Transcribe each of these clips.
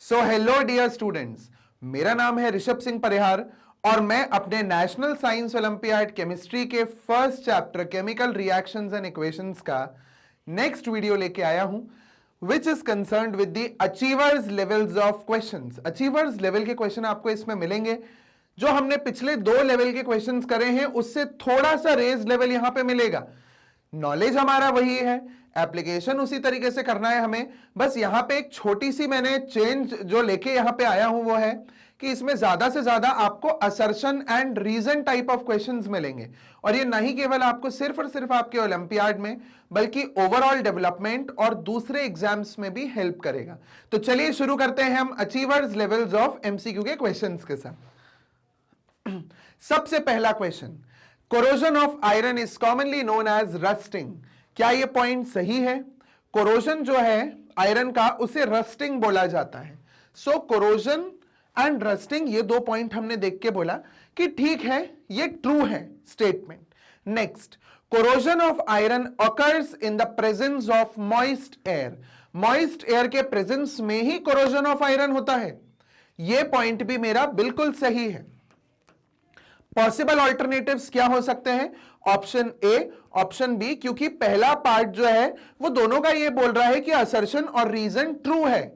So hello dear students, मेरा नाम है ऋषभ सिंह परिहार और मैं अपने नेशनल साइंस ओलंपियाड केमिस्ट्री के first chapter chemical reactions and equations का नेक्स्ट वीडियो लेके आया हूं which is concerned with the achievers levels of questions. Achievers level के क्वेश्चन आपको इसमें मिलेंगे। जो हमने पिछले 2 लेवल के क्वेश्चंस करे हैं उससे थोड़ा सा रेज लेवल यहां पे मिलेगा। नॉलेज हमारा वही है, एप्लीकेशन उसी तरीके से करना है हमें। बस यहां पे एक छोटी सी मैंने चेंज जो लेके यहां पे आया हूं वो है कि इसमें ज्यादा से ज्यादा आपको assertion and reason type of questions मिलेंगे। और ये नहीं केवल आपको सिर्फ और सिर्फ आपके ओलंपियाड में बल्कि ओवरऑल डेवलपमेंट और दूसरे एग्जाम्स में भी हेल्प करेगा। तो चलिए शुरू करते हैं हम अचीवर्स लेवल्स ऑफ एमसीक्यू के क्वेश्चंस के साथ। सबसे पहला question, corrosion of iron is commonly known as rusting. क्या यह पॉइंट सही है? कोरोजन जो है आयरन का उसे रस्टिंग बोला जाता है। सो कोरोजन एंड रस्टिंग ये 2 पॉइंट हमने देख के बोला कि ठीक है, ये ट्रू है statement. Next, corrosion of iron occurs in the presence of moist air. Moist air के प्रेजेंस में ही कोरोजन ऑफ आयरन होता है। यह पॉइंट भी मेरा बिल्कुल सही है। पॉसिबल ऑल्टरनेटिव्स क्या हो सकते हैं? ऑप्शन ए, ऑप्शन बी, क्योंकि पहला पार्ट जो है वो दोनों का ये बोल रहा है कि असर्शन और रीजन ट्रू है।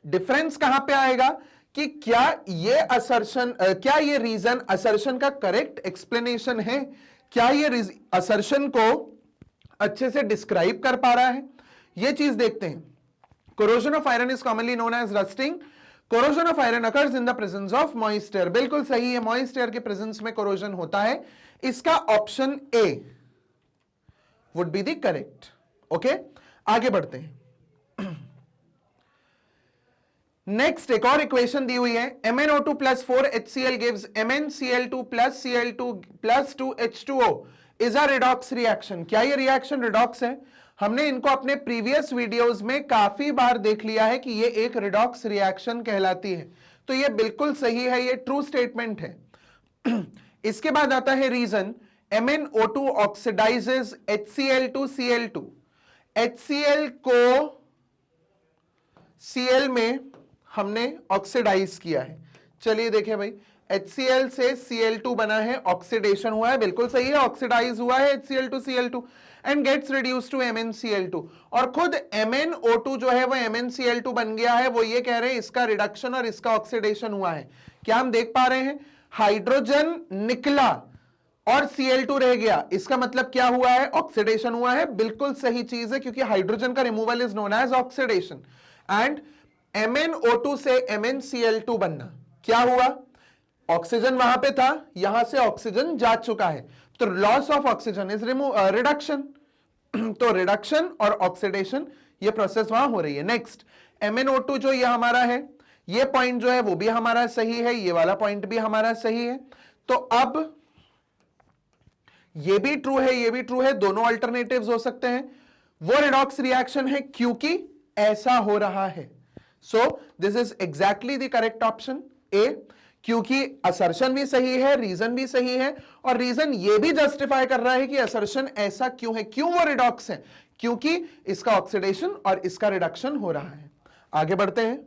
डिफरेंस कहां पे आएगा कि क्या ये असर्शन क्या ये रीजन असर्शन का करेक्ट एक्सप्लेनेशन है? क्या ये असर्शन को अच्छे से डिस्क्राइब कर पा रहा है? ये चीज देखते हैं। Corrosion of iron is commonly known as rusting. Corrosion of iron occurs in the presence of moist air. बिल्कुल सही है, मॉइस्ट एयर के प्रेजेंस में कोरोजन होता है। इसका option A would be the correct. Okay, आगे बढ़ते हैं। नेक्स्ट एक और इक्वेशन दी हुई है, MnO2 plus 4HCl gives MnCl2 plus Cl2 plus 2H2O is a redox reaction। क्या ये रिएक्शन रिडॉक्स है? हमने इनको अपने प्रीवियस वीडियोस में काफी बार देख लिया है कि ये एक रिडॉक्स रिएक्शन कहलाती है। तो ये बिल्कुल सही है, ये ट्रू स्टेटमेंट है। इसके बाद आता है reason, MnO2 oxidises HCl to Cl2। HCl को Cl में हमने ऑक्सीडाइज किया है। चलिए देखें भाई, HCl से Cl2 बना है, ऑक्सीडेशन हुआ है, बिल्कुल सही है, ऑक्सीडाइज हुआ है HCl to Cl2 and gets reduced to MnCl2। और खुद MnO2 जो है वो MnCl2 बन गया है। वो ये कह रहे हैं इसका रिडक्शन और इसका ऑक्सीडेशन हुआ है। क्या हम देख पा रहे हैं? हाइड्रोजन निकला और Cl2 रह गया। इसका मतलब क्या हुआ है? ऑक्सीडेशन हुआ है। बिल्कुल सही चीज है, क्योंकि हाइड्रोजन का removal is known as oxidation. And MnO2 से MnCl2 बनना, क्या हुआ? ऑक्सीजन वहां पे था, यहां से ऑक्सीजन जा चुका है, तो loss of oxygen is reduction. तो रिडक्शन और ऑक्सीडेशन ये प्रोसेस वहां हो रही है। नेक्स्ट, MnO2 जो ये हमारा है, ये पॉइंट जो है वो भी हमारा सही है, ये वाला पॉइंट भी हमारा सही है। तो अब ये भी ट्रू है, ये भी ट्रू है, दोनों अल्टरनेटिव्स हो सकते हैं। वो रिडॉक्स रिएक्शन है क्योंकि ऐसा हो रहा है। So this is exactly the correct option A, क्योंकि असर्शन भी सही है, रीजन भी सही है, और रीजन ये भी जस्टिफाई कर रहा है कि असर्शन ऐसा क्यों है, क्यों वो रिडॉक्स है, क्योंकि इसका ऑक्सीडेशन और इसका रिडक्शन हो रहा है। आगे बढ़ते हैं।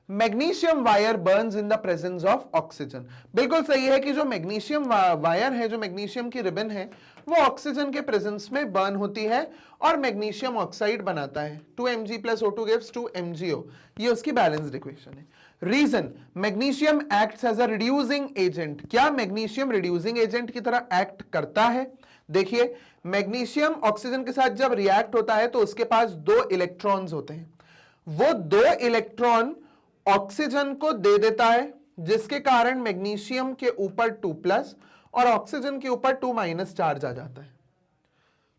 Magnesium wire Burns in the presence of oxygen. बिल्कुल सही है कि जो मैग्नीशियम वायर है, जो मैग्नीशियम की रिबन है, वो ऑक्सीजन के प्रेजेंस में बर्न होती है और मैग्नीशियम ऑक्साइड बनाता है। 2Mg plus O2 gives 2MgO। ये उसकी बैलेंस्ड इक्वेशन है। Reason, magnesium acts as a reducing agent. क्या मैग्नीशियम रिड्यूसिंग एजेंट की तरह एक्ट करता है? देखिए, मैग्नीशियम ऑक्सीजन के साथ जब रिएक्ट होता है तो उसके पास 2 इलेक्ट्रॉन्स होते हैं। वो 2 इलेक्ट्रॉन ऑक्सीजन को दे देता है, जिसके कारण मैग्नीशियम के ऊपर 2+ और ऑक्सीजन के ऊपर 2- चार्ज आ जाता है।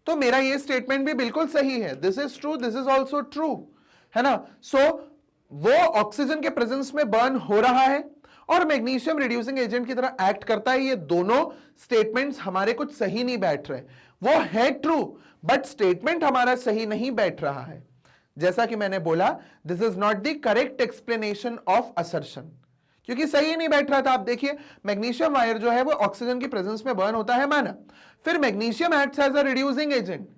तो मेरा ये स्टेटमेंट भी बिल्कुल सही है। This is true, this is also true, है ना। सो वो ऑक्सीजन के प्रेजेंस में बर्न हो रहा है और मैग्नीशियम रिड्यूसिंग एजेंट की तरह एक्ट करता है। ये दोनों स्टेटमेंट्स हमारे कुछ सही नहीं बैठ रहे। वो है ट्रू, बट स्टेटमेंट हमारा सही नहीं बैठ रहा है। जैसा कि मैंने बोला, this is not the correct explanation of assertion, क्योंकि सही नहीं बैठ रहा था। आप देखिए, मैग्नीशियम वायर जो है वो ऑक्सीजन की प्रेजेंस में बर्न होता है, माना। फिर magnesium acts as a reducing agent,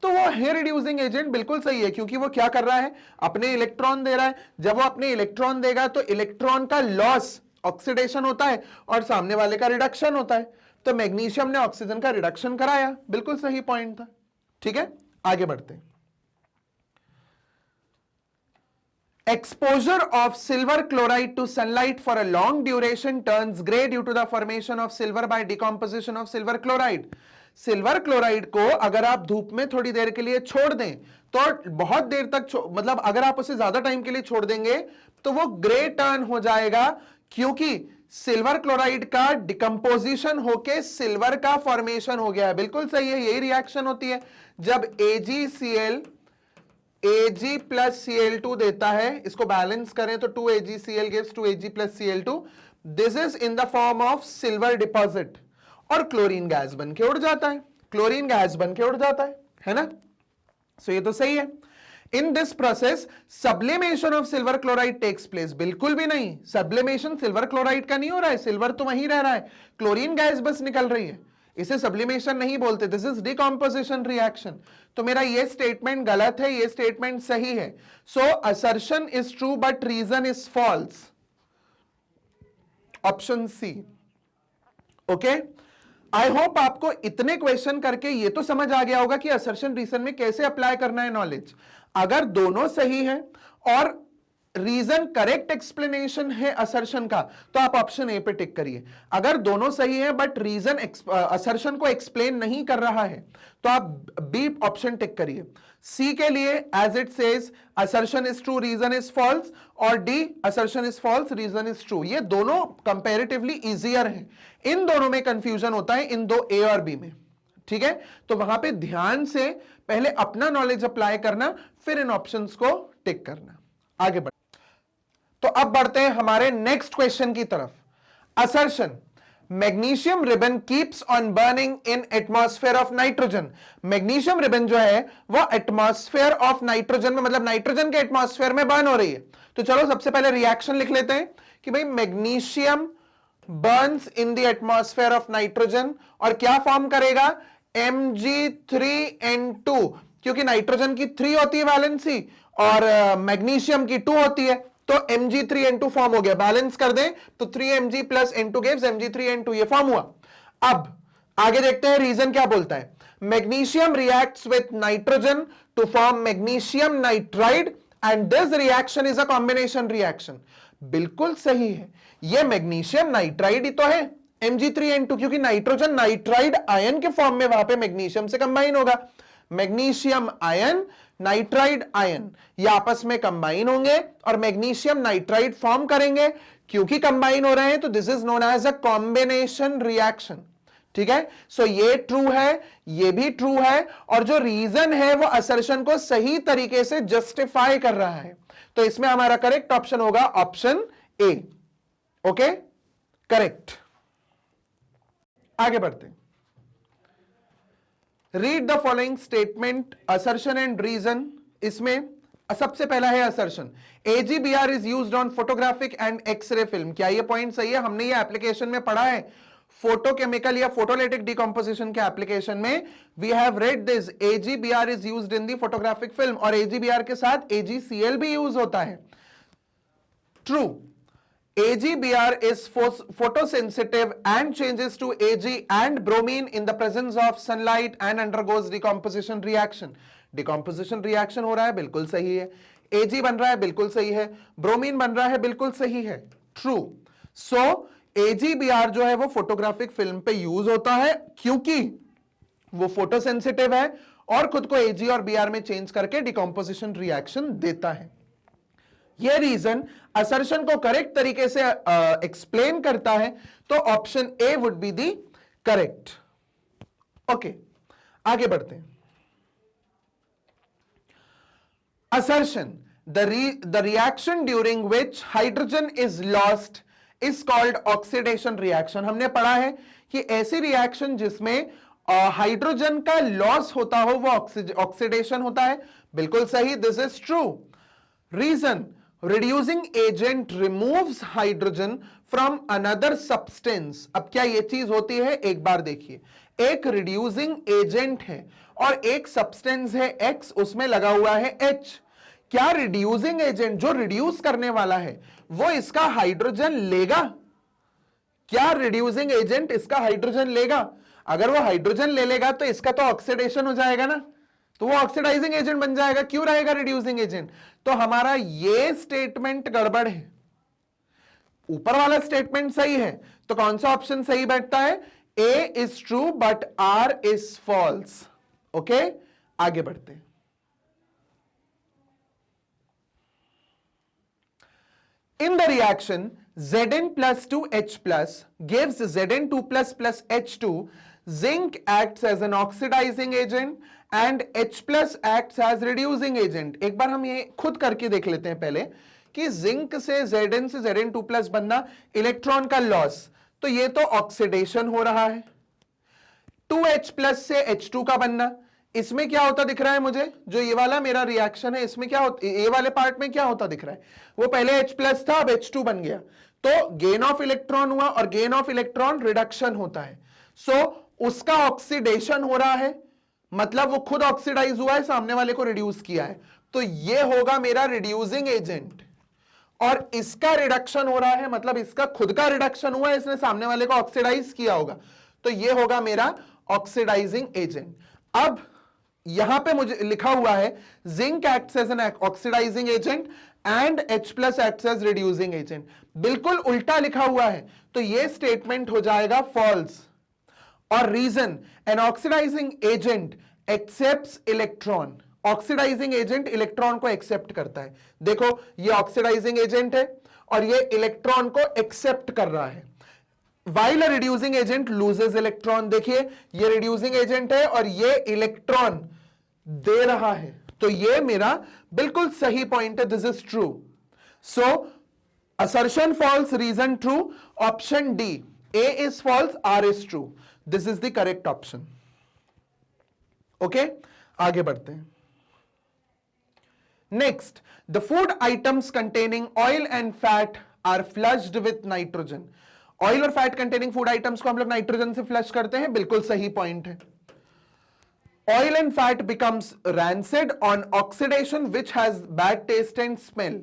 तो वो है रिड्यूसिंग एजेंट, बिल्कुल सही है, क्योंकि वो क्या कर रहा है, अपने इलेक्ट्रॉन दे रहा है। जब वो अपने इलेक्ट्रॉन देगा तो इलेक्ट्रॉन का लॉस, ऑक्सीडेशन होता है और सामने वाले का रिडक्शन होता है। तो मैग्नीशियम ने ऑक्सीजन का रिडक्शन कराया, बिल्कुल सही पॉइंट था। ठीक है, आगे बढ़ते हैं। Exposure of silver chloride to sunlight for a long duration turns gray due to the formation of silver by decomposition of silver chloride. Silver chloride को अगर आप धूप में थोड़ी देर के लिए छोड़ दें तो बहुत देर तक, मतलब अगर आप उसे ज्यादा टाइम के लिए छोड़ देंगे तो वो ग्रे टर्न हो जाएगा, क्योंकि सिल्वर क्लोराइड का डिकम्पोजिशन होके सिल्वर का फॉर्मेशन हो गया है। बिल्कुल सही है, यही रिएक्शन होती है जब AgCl Ag प्लस Cl2 देता है, इसको बैलेंस करें तो 2AgCl gives 2Ag plus Cl2. This is in the form of silver deposit, और क्लोरीन गैस बन के उड़ जाता है, क्लोरीन गैस बन के उड़ जाता है ना। सो ये तो सही है। In this process sublimation of silver chloride takes place, बिल्कुल भी नहीं, सब्लिमेशन सिल्वर क्लोराइड का नहीं हो रहा है, सिल्वर तो वहीं रह रहा है, क्लोरीन गैस बस निकल रही है, इसे सब्लिमेशन नहीं बोलते, दिस इज डिकॉम्पोजिशन रिएक्शन। तो मेरा ये स्टेटमेंट गलत है, ये स्टेटमेंट सही है। So assertion is true but reason is false, option C. Okay, I hope आपको इतने क्वेश्चन करके ये तो समझ आ गया होगा कि असर्शन रीजन में कैसे अप्लाई करना है नॉलेज। अगर दोनों सही है और रीजन करेक्ट एक्सप्लेनेशन है असर्शन का, तो आप ऑप्शन ए पे टिक करिए। अगर दोनों सही है बट रीजन असर्शन को एक्सप्लेन नहीं कर रहा है, तो आप बी ऑप्शन टिक करिए। सी के लिए as it says assertion is true reason is false, और D assertion is false reason is true. ये दोनों कंपैरेटिवली इजियर हैं, इन दोनों में कंफ्यूजन होता है, इन दो ए और बी में। ठीक है, तो वहां पे ध्यान से पहले अपना नॉलेज अप्लाई करना, फिर इन ऑप्शंस को टिक करना। आगे बढ़, तो अब बढ़ते हैं हमारे नेक्स्ट क्वेश्चन की तरफ। Assertion, magnesium ribbon keeps on burning in atmosphere of nitrogen. Magnesium ribbon जो है वो एटमॉस्फेयर ऑफ नाइट्रोजन में, मतलब नाइट्रोजन के एटमॉस्फेयर में बर्न हो रही है। तो चलो सबसे पहले रिएक्शन लिख लेते हैं कि भाई magnesium Burns in the atmosphere of nitrogen, और क्या फॉर्म करेगा, Mg3N2, क्योंकि नाइट्रोजन की 3 होती है वैलेंसी और मैग्नीशियम की 2 होती है, तो Mg3N2 फॉर्म हो गया। बैलेंस कर दें तो 3Mg plus N2 gives Mg3N2, ये फॉर्म हुआ। अब आगे देखते हैं रीजन क्या बोलता है। Magnesium reacts with nitrogen to form magnesium nitride and this reaction is a combination reaction. बिल्कुल सही है, ये मैग्नीशियम नाइट्राइड ही तो है Mg3N2, क्योंकि नाइट्रोजन नाइट्राइड आयन के फॉर्म में वहां पे मैग्नीशियम से कंबाइन होगा। मैग्नीशियम आयन, नाइट्राइड आयन, ये आपस में कंबाइन होंगे और मैग्नीशियम नाइट्राइड फॉर्म करेंगे। क्योंकि कंबाइन हो रहे हैं तो this is known as a combination reaction. ठीक है, सो ये ट्रू है, ये भी ट्रू है, और जो रीजन है वो असर्शन को सही तरीके से जस्टिफाई कर रहा है। तो इसमें हमारा करेक्ट ऑप्शन होगा ऑप्शन ए। Okay, correct. आगे बढ़ते हैं। Read the following statement, assertion and reason. इसमें सबसे पहला है assertion, AgBr is used on photographic and X ray film. क्या ये पॉइंट सही है? हमने ये एप्लीकेशन में पढ़ा है, फोटोकेमिकल या फोटोलिटिक डिकम्पोजिशन के एप्लीकेशन में we have read this, AgBr is used in the photographic film, और AgBr के साथ AgCl भी यूज होता है। True, AgBr is photosensitive and changes to Ag and bromine in the presence of sunlight and undergoes decomposition reaction. Decomposition reaction हो रहा है, बिल्कुल सही है। Ag बन रहा है, बिल्कुल सही है। ब्रोमीन बन रहा है, बिल्कुल सही है। True. So AgBr जो है वो फोटोग्राफिक फिल्म पे यूज होता है, क्योंकि वो फोटोसेंसिटिव है और खुद को Ag और Br में चेंज करके डिकम्पोजिशन रिएक्शन देता है। यह रीजन असर्शन को करेक्ट तरीके से एक्सप्लेन करता है, तो option A would be the correct. Okay, आगे बढ़ते हैं। Assertion, the reaction during which hydrogen is lost is called oxidation reaction. हमने पढ़ा है कि ऐसी रिएक्शन जिसमें हाइड्रोजन का लॉस होता हो वो ऑक्सीडेशन होता है। बिल्कुल सही, this is true. Reason, reducing agent removes hydrogen from another substance. अब क्या ये चीज होती है, एक बार देखिए, एक रिड्यूसिंग एजेंट है और एक सब्सटेंस है X, उसमें लगा हुआ है H। क्या रिड्यूसिंग एजेंट जो रिड्यूस करने वाला है वो इसका हाइड्रोजन लेगा? क्या रिड्यूसिंग एजेंट इसका हाइड्रोजन लेगा? अगर वो हाइड्रोजन ले लेगा तो इसका तो ऑक्सीडेशन हो जाएगा ना, तो वो ऑक्सीडाइजिंग एजेंट बन जाएगा। क्यों रहेगा रिड्यूसिंग एजेंट? तो हमारा ये स्टेटमेंट गड़बड़ है, ऊपर वाला स्टेटमेंट सही है, तो कौन सा ऑप्शन सही बैठता है? A is true but R is false. Okay, आगे बढ़ते हैं। In the reaction, Zn plus 2H plus gives Zn2 plus H2. Zinc acts as an oxidizing agent and H plus acts as reducing agent. एक बार हम ये खुद करके देख लेते हैं पहले कि जिंक से Zn से Zn2 plus बनना, इलेक्ट्रॉन का लॉस, तो ये तो ऑक्सीडेशन हो रहा है। 2H plus से H2 का बनना, इसमें क्या होता दिख रहा है मुझे? जो ये वाला मेरा रिएक्शन है इसमें क्या होता, ये वाले पार्ट में क्या होता दिख रहा है? वो पहले H प्लस था, अब H2 बन गया, तो गेन ऑफ इलेक्ट्रॉन हुआ और गेन ऑफ इलेक्ट्रॉन रिडक्शन होता है। सो उसका ऑक्सीडेशन हो रहा है, मतलब वो खुद ऑक्सीडाइज हुआ है, सामने वाले को रिड्यूस किया है, तो ये होगा मेरा रिड्यूसिंग एजेंट। और इसका रिडक्शन हो रहा है, मतलब इसका खुद का रिडक्शन हुआ है, इसने सामने वाले को ऑक्सीडाइज किया होगा, तो ये होगा मेरा ऑक्सीडाइजिंग एजेंट। अब यहां पे मुझे लिखा हुआ है zinc acts as an oxidising agent and H plus acts as reducing agent, बिल्कुल उल्टा लिखा हुआ है, तो ये स्टेटमेंट हो जाएगा फॉल्स। और reason, an oxidising agent accepts electron, oxidising agent electron को एक्सेप्ट करता है। देखो ये ऑक्सीडाइजिंग एजेंट है और ये इलेक्ट्रॉन को एक्सेप्ट कर रहा है, while a reducing agent loses electron। देखिए ये रिड्यूसिंग एजेंट है और ये इलेक्ट्रॉन दे रहा है, तो ये मेरा बिल्कुल सही पॉइंट है, this is true. So assertion false, reason true, option D, A is false, R is true, this is the correct option. Okay, आगे बढ़ते हैं। Next, the food items containing oil and fat are flushed with nitrogen. Oil और fat containing food items को हम लोग nitrogen से flush करते हैं, बिल्कुल सही पॉइंट है। Oil and fat becomes rancid on oxidation which has bad taste and smell.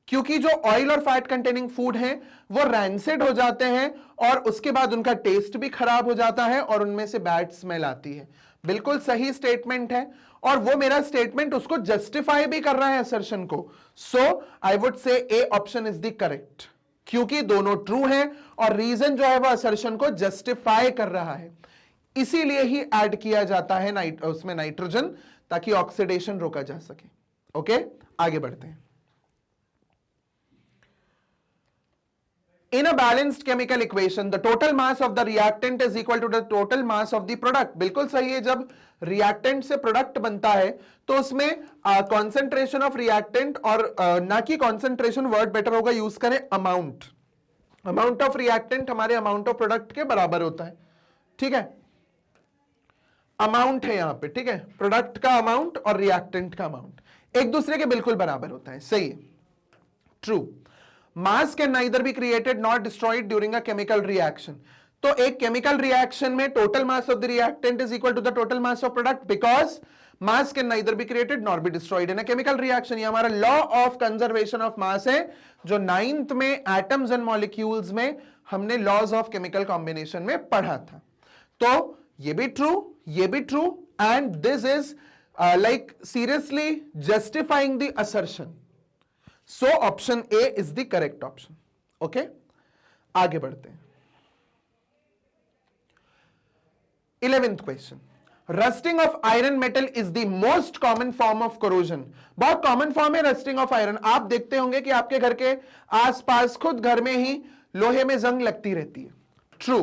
क्योंकि जो ऑयल और फैट कंटेनिंग फूड हैं वो रैंसिड हो जाते हैं और उसके बाद उनका टेस्ट भी खराब हो जाता है और उनमें से बैड स्मेल आती है। बिल्कुल सही स्टेटमेंट है और वो मेरा स्टेटमेंट उसको जस्टिफाई भी कर रहा है असर्शन को। सो I would say A option is the correct, क्योंकि दोनों ट्रू हैं और रीजन जो है वो असर्शन को जस्टिफाई कर रहा है, इसीलिए ही ऐड किया जाता है उसमें नाइट्रोजन, ताकि ऑक्सीडेशन रोका जा सके। ओके, आगे बढ़ते हैं। In a balanced chemical equation, the total mass of the reactant is equal to the total mass of the product। बिल्कुल सही है, जब रिएक्टेंट से प्रोडक्ट बनता है तो उसमें कॉन्सेंट्रेशन ऑफ रिएक्टेंट और ना कि कॉन्सेंट्रेशन, वर्ड बेटर होगा यूज करें अमाउंट, अमाउंट ऑफ रिएक्टेंट हमारे अमाउंट ऑफ प्रोडक्ट के बराबर होता है। ठीक है, अमाउंट है यहां पे, ठीक है, प्रोडक्ट का अमाउंट और रिएक्टेंट का अमाउंट एक दूसरे के बिल्कुल बराबर होता है, सही है, true. Mass can neither be created not destroyed during a chemical reaction. तो एक केमिकल रिएक्शन में total mass of the reactant is equal to the total mass of product, because mass can neither be created not be destroyed in a chemical reaction. ये हमारा law of conservation of mass है, जो 9th में atoms and molecules में हमने laws of chemical combination में पढ़ा था। तो ये भी ट्रू, ये भी true, and this is like seriously justifying the assertion. So option A is the correct option. Okay, आगे बढ़ते हैं। 11th question, rusting of iron metal is the most common form of corrosion. बहुत common form है rusting of iron. आप देखते होंगे कि आपके घर के आसपास खुद घर में ही लोहे में जंग लगती रहती है। True,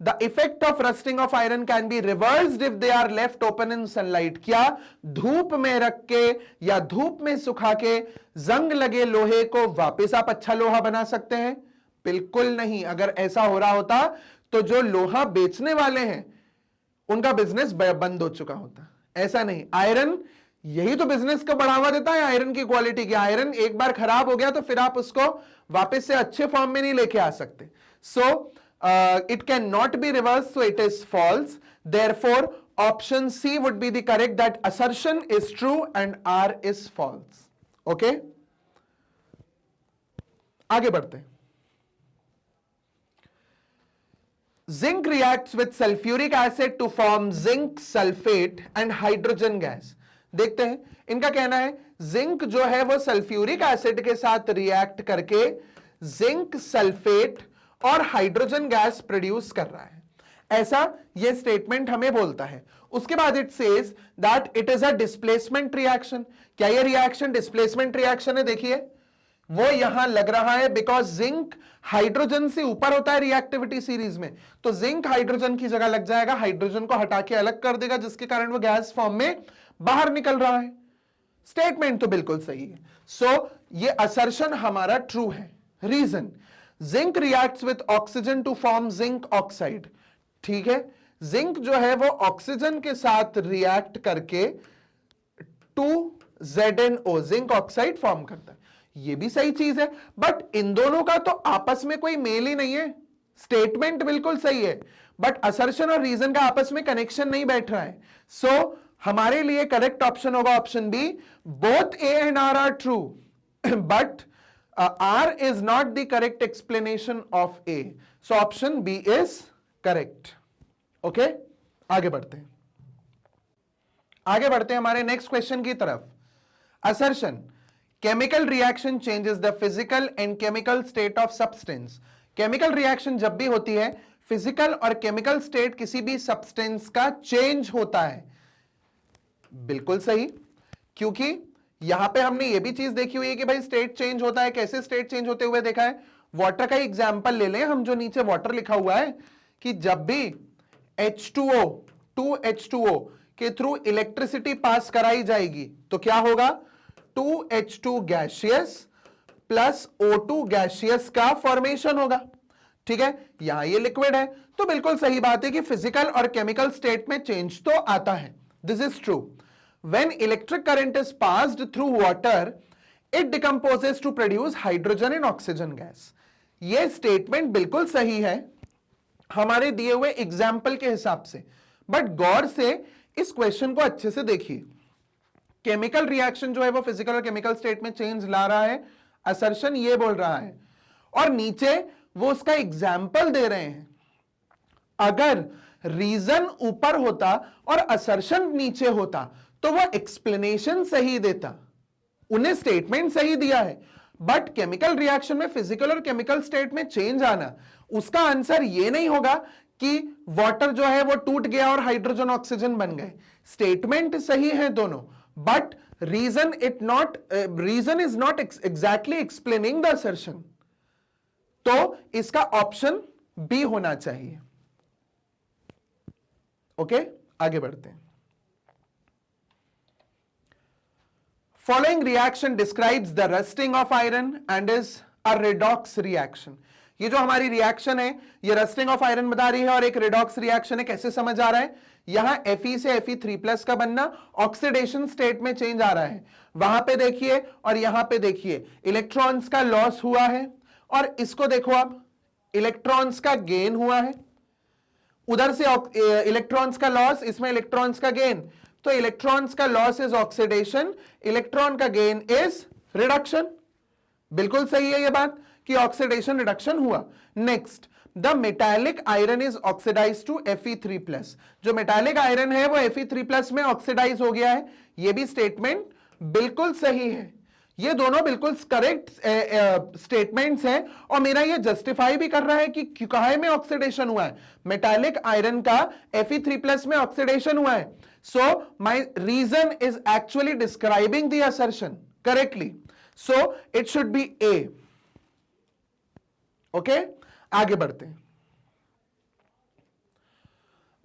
the effect of rusting of iron can be reversed if they are left open in sunlight. क्या धूप में रख के या धूप में सुखा के जंग लगे लोहे को वापस आप अच्छा लोहा बना सकते हैं? बिल्कुल नहीं। अगर ऐसा हो रहा होता तो जो लोहा बेचने वाले हैं उनका बिजनेस बंद हो चुका होता। ऐसा नहीं, आयरन यही तो बिजनेस को बढ़ावा देता है आयरन की क्वालिटी की। आयरन एक बार खराब हो गया तो फिर आप उसको वापस से अच्छे फॉर्म में नहीं लेके आ सकते। So it can not be reverse, so it is false. Therefore option C would be the correct, that assertion is true and R is false. Okay, आगे बढ़ते हैं। Zinc reacts with sulfuric acid to form zinc sulfate and hydrogen gas। देखते हैं, इनका कहना है zinc जो है वो सल्फ्यूरिक एसिड के साथ रिएक्ट करके जिंक सल्फेट और हाइड्रोजन गैस प्रोड्यूस कर रहा है, ऐसा ये स्टेटमेंट हमें बोलता है। उसके बाद it says that it is a displacement reaction. क्या ये रिएक्शन डिस्प्लेसमेंट रिएक्शन है? देखिए वो यहां लग रहा है बिकॉज जिंक हाइड्रोजन से ऊपर होता है रिएक्टिविटी सीरीज में, तो जिंक हाइड्रोजन की जगह लग जाएगा, हाइड्रोजन को हटा के अलग कर देगा, जिसके कारण वो गैस फॉर्म में बाहर निकल रहा है। स्टेटमेंट तो बिल्कुल सही है। सो ये असर्शन हमारा ट्रू है। Reason, zinc reacts with oxygen to form zinc oxide. ठीक है, जिंक जो है वो ऑक्सीजन के साथ रिएक्ट करके 2ZnO जिंक ऑक्साइड फॉर्म करता है। ये भी सही चीज है, बट इन दोनों का तो आपस में कोई मेल ही नहीं है। स्टेटमेंट बिल्कुल सही है, बट असर्शन और रीजन का आपस में कनेक्शन नहीं बैठ रहा है। सो हमारे लिए करेक्ट ऑप्शन होगा option B, both A and R are true, but R is not the correct explanation of A. So option B is correct. Okay, आगे बढ़ते हैं। आगे बढ़ते हैं हमारे नेक्स्ट क्वेश्चन की तरफ। Assertion, chemical reaction changes the physical and chemical state of substance. Chemical reaction जब भी होती है, फिजिकल और केमिकल स्टेट किसी भी सब्सटेंस का चेंज होता है। बिल्कुल सही, क्योंकि यहां पे हमने ये भी चीज देखी हुई है कि भाई स्टेट चेंज होता है। कैसे स्टेट चेंज होते हुए देखा है? वाटर का एग्जांपल ले लें हम, जो नीचे वाटर लिखा हुआ है कि जब भी H2O 2H2O के थ्रू इलेक्ट्रिसिटी पास कराई जाएगी तो क्या होगा? 2H2 gaseous plus O2 gaseous का फॉर्मेशन होगा। ठीक है, यहां ये लिक्विड है, तो बिल्कुल सही बात है कि फिजिकल और केमिकल स्टेट में चेंज तो आता है। This is true. When electric current is passed through water, it decomposes to produce hydrogen and oxygen gas. ये स्टेटमेंट बिल्कुल सही है हमारे दिए हुए एग्जाम्पल के हिसाब से, बट गौर से इस क्वेश्चन को अच्छे से देखिए। केमिकल रिएक्शन जो है वो फिजिकल और केमिकल स्टेट में चेंज ला रहा है, असर्शन ये बोल रहा है, और नीचे वो उसका एग्जाम्पल दे रहे हैं। अगर रीजन ऊपर होता और असर्शन नीचे होता तो वो एक्सप्लेनेशन सही देता। उन्हें स्टेटमेंट सही दिया है, बट केमिकल रिएक्शन में फिजिकल और केमिकल स्टेट में चेंज आना, उसका आंसर ये नहीं होगा कि वाटर जो है वो टूट गया और हाइड्रोजन ऑक्सीजन बन गए। स्टेटमेंट सही है दोनों, but reason is not exactly explaining the assertion. तो इसका ऑप्शन बी होना चाहिए। ओके, आगे बढ़ते हैं। Following reaction describes the rusting of iron and is a redox reaction. ये जो हमारी रिएक्शन है ये रस्टिंग ऑफ आयरन बता रही है और एक रेडॉक्स रिएक्शन है। कैसे समझ आ रहा है? यहां Fe से Fe3+ का बनना, ऑक्सीडेशन स्टेट में चेंज आ रहा है। वहां पे देखिए और यहां पे देखिए, इलेक्ट्रॉन्स का लॉस हुआ है, और इसको देखो आप, इलेक्ट्रॉन्स का गेन हुआ है। उधर से इलेक्ट्रॉन्स का लॉस, इसमें इलेक्ट्रॉन्स का गेन, तो इलेक्ट्रॉन्स का लॉस इज ऑक्सीडेशन, इलेक्ट्रॉन का गेन इज रिडक्शन। बिल्कुल सही है ये बात कि ऑक्सीडेशन रिडक्शन हुआ। Next, the metallic iron is oxidise to Fe3+। जो मेटालिक आयरन है वो Fe3+ में ऑक्सीडाइज हो गया है। ये भी स्टेटमेंट बिल्कुल सही है। ये दोनों बिल्कुल करेक्ट स्टेटमेंट्स हैं, और मेरा ये जस्टिफाई भी कर रहा है कि काहे में ऑक्सीडेशन हुआ है। मेटालिक आयरन का Fe3+ में ऑक्सीडेशन हुआ है। So my reason is actually describing the assertion correctly, so it should be A. Okay, आगे बढ़ते हैं।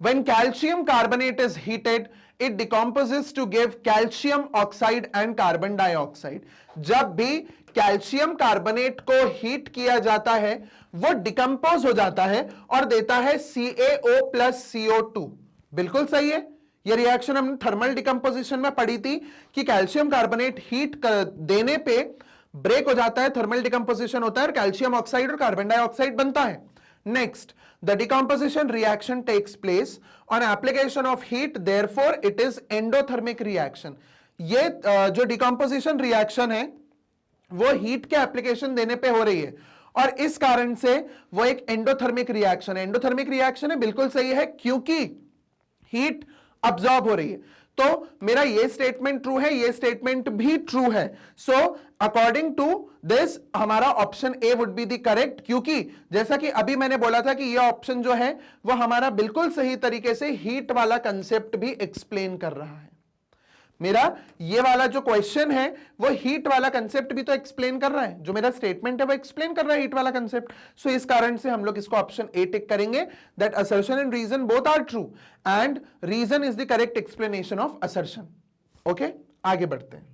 When calcium carbonate is heated, it decomposes to give calcium oxide and carbon dioxide। जब भी calcium carbonate को heat किया जाता है वो डिकम्पोज हो जाता है और देता है CaO+ CO2। बिल्कुल सही है, ये रिएक्शन हमने थर्मल डिकम्पोजिशन में पढ़ी थी कि कैल्शियम कार्बोनेट हीट देने पे ब्रेक हो जाता है, थर्मल डिकम्पोजिशन होता है और कैल्शियम ऑक्साइड और कार्बन डाइऑक्साइड बनता है। Next, the decomposition reaction takes place on application of heat, therefore it is endothermic reaction. ये जो डिकम्पोजिशन रिएक्शन है वो हीट के एप्लीकेशन देने पे हो रही है और इस कारण से वो एक एंडोथर्मिक रिएक्शन है। एंडोथर्मिक रिएक्शन है, बिल्कुल सही है, क्योंकि हीट अब्सॉर्ब हो रही है। तो मेरा ये स्टेटमेंट ट्रू है, ये स्टेटमेंट भी ट्रू है। सो अकॉर्डिंग टू दिस हमारा option A would be the correct, क्योंकि जैसा कि अभी मैंने बोला था कि ये ऑप्शन जो है वो हमारा बिल्कुल सही तरीके से हीट वाला कंसेप्ट भी एक्सप्लेन कर रहा है। मेरा ये वाला जो क्वेश्चन है वो हीट वाला कंसेप्ट भी तो एक्सप्लेन कर रहा है, जो मेरा स्टेटमेंट है वो एक्सप्लेन कर रहा है हीट वाला कंसेप्ट। सो इस कारण से हम लोग इसको ऑप्शन ए टिक करेंगे, that assertion and reason both are true and reason is the correct explanation of assertion. Okay, आगे बढ़ते हैं।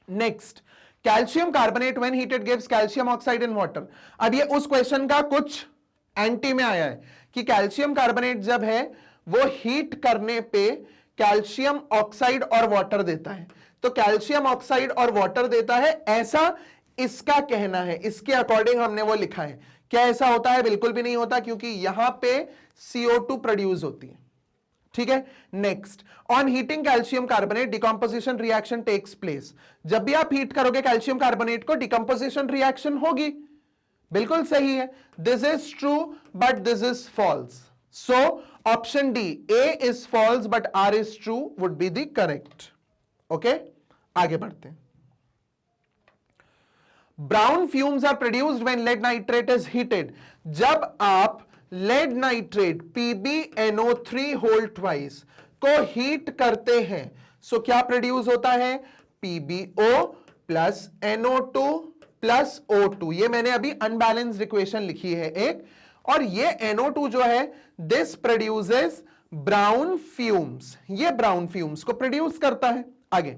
Next, calcium carbonate when heated gives calcium oxide in water. अब ये उस क्वेश्चन का कुछ एंटी में आया है कि कैल्शियम कार्बोनेट जब है वो हीट करने पे कैल्शियम ऑक्साइड और वाटर देता है। तो कैल्शियम ऑक्साइड और वाटर देता है, ऐसा इसका कहना है, इसके अकॉर्डिंग हमने वो लिखा है। क्या ऐसा होता है? बिल्कुल भी नहीं होता, क्योंकि यहां पे CO2 प्रोड्यूस होती है। ठीक है, next, on heating calcium carbonate decomposition reaction takes place. जब भी आप हीट करोगे कैल्शियम कार्बोनेट को, डिकम्पोजिशन रिएक्शन होगी, बिल्कुल सही है। This is true but this is false. So option D, A is false but R is true would be the correct. Okay, आगे बढ़ते हैं। Brown fumes are produced when lead nitrate is heated. जब आप lead nitrate PbNO3 whole twice को heat करते हैं, so क्या produce होता है? PbO plus NO2 plus O2। ये मैंने अभी अनबैलेंस्ड इक्वेशन लिखी है एक, और ये NO2 जो है दिस प्रोड्यूसेस ब्राउन फ्यूम्स, ये ब्राउन फ्यूम्स को प्रोड्यूस करता है। आगे,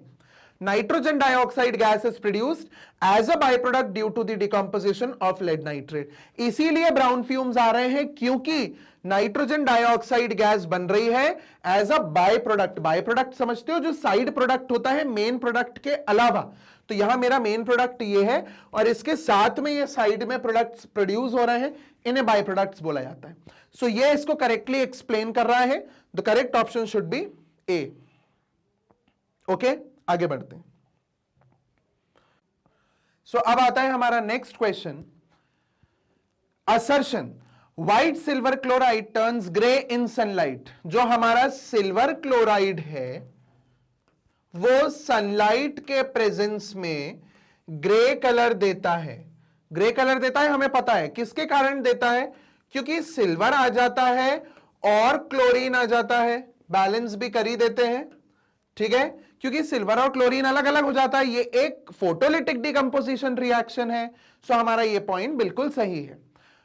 nitrogen dioxide gas is produced as a by product due to the decomposition of lead nitrate. इसीलिए ब्राउन फ्यूम्स आ रहे हैं क्योंकि नाइट्रोजन डाइऑक्साइड गैस बन रही है as a by product. By product समझते हो, जो साइड प्रोडक्ट होता है मेन प्रोडक्ट के अलावा। तो यहां मेरा मेन प्रोडक्ट ये है और इसके साथ में ये साइड में प्रोडक्ट्स प्रोड्यूस हो रहे हैं, इन्हें बाय प्रोडक्ट्स बोला जाता है। सो ये इसको करेक्टली एक्सप्लेन कर रहा है। The correct option should be A. Okay, आगे बढ़ते हैं। सो अब आता है हमारा next question, assertion white silver chloride turns grey इन सनलाइट। जो हमारा सिल्वर क्लोराइड है वो सनलाइट के प्रेजेंस में ग्रे कलर देता है। ग्रे कलर देता है, हमें पता है किसके कारण देता है, क्योंकि सिल्वर आ जाता है और क्लोरीन आ जाता है, बैलेंस भी कर ही देते हैं। ठीक है, क्योंकि सिल्वर और क्लोरीन अलग अलग हो जाता है, ये एक फोटोलिटिक डिकम्पोजिशन रिएक्शन है। सो हमारा ये पॉइंट बिल्कुल सही है।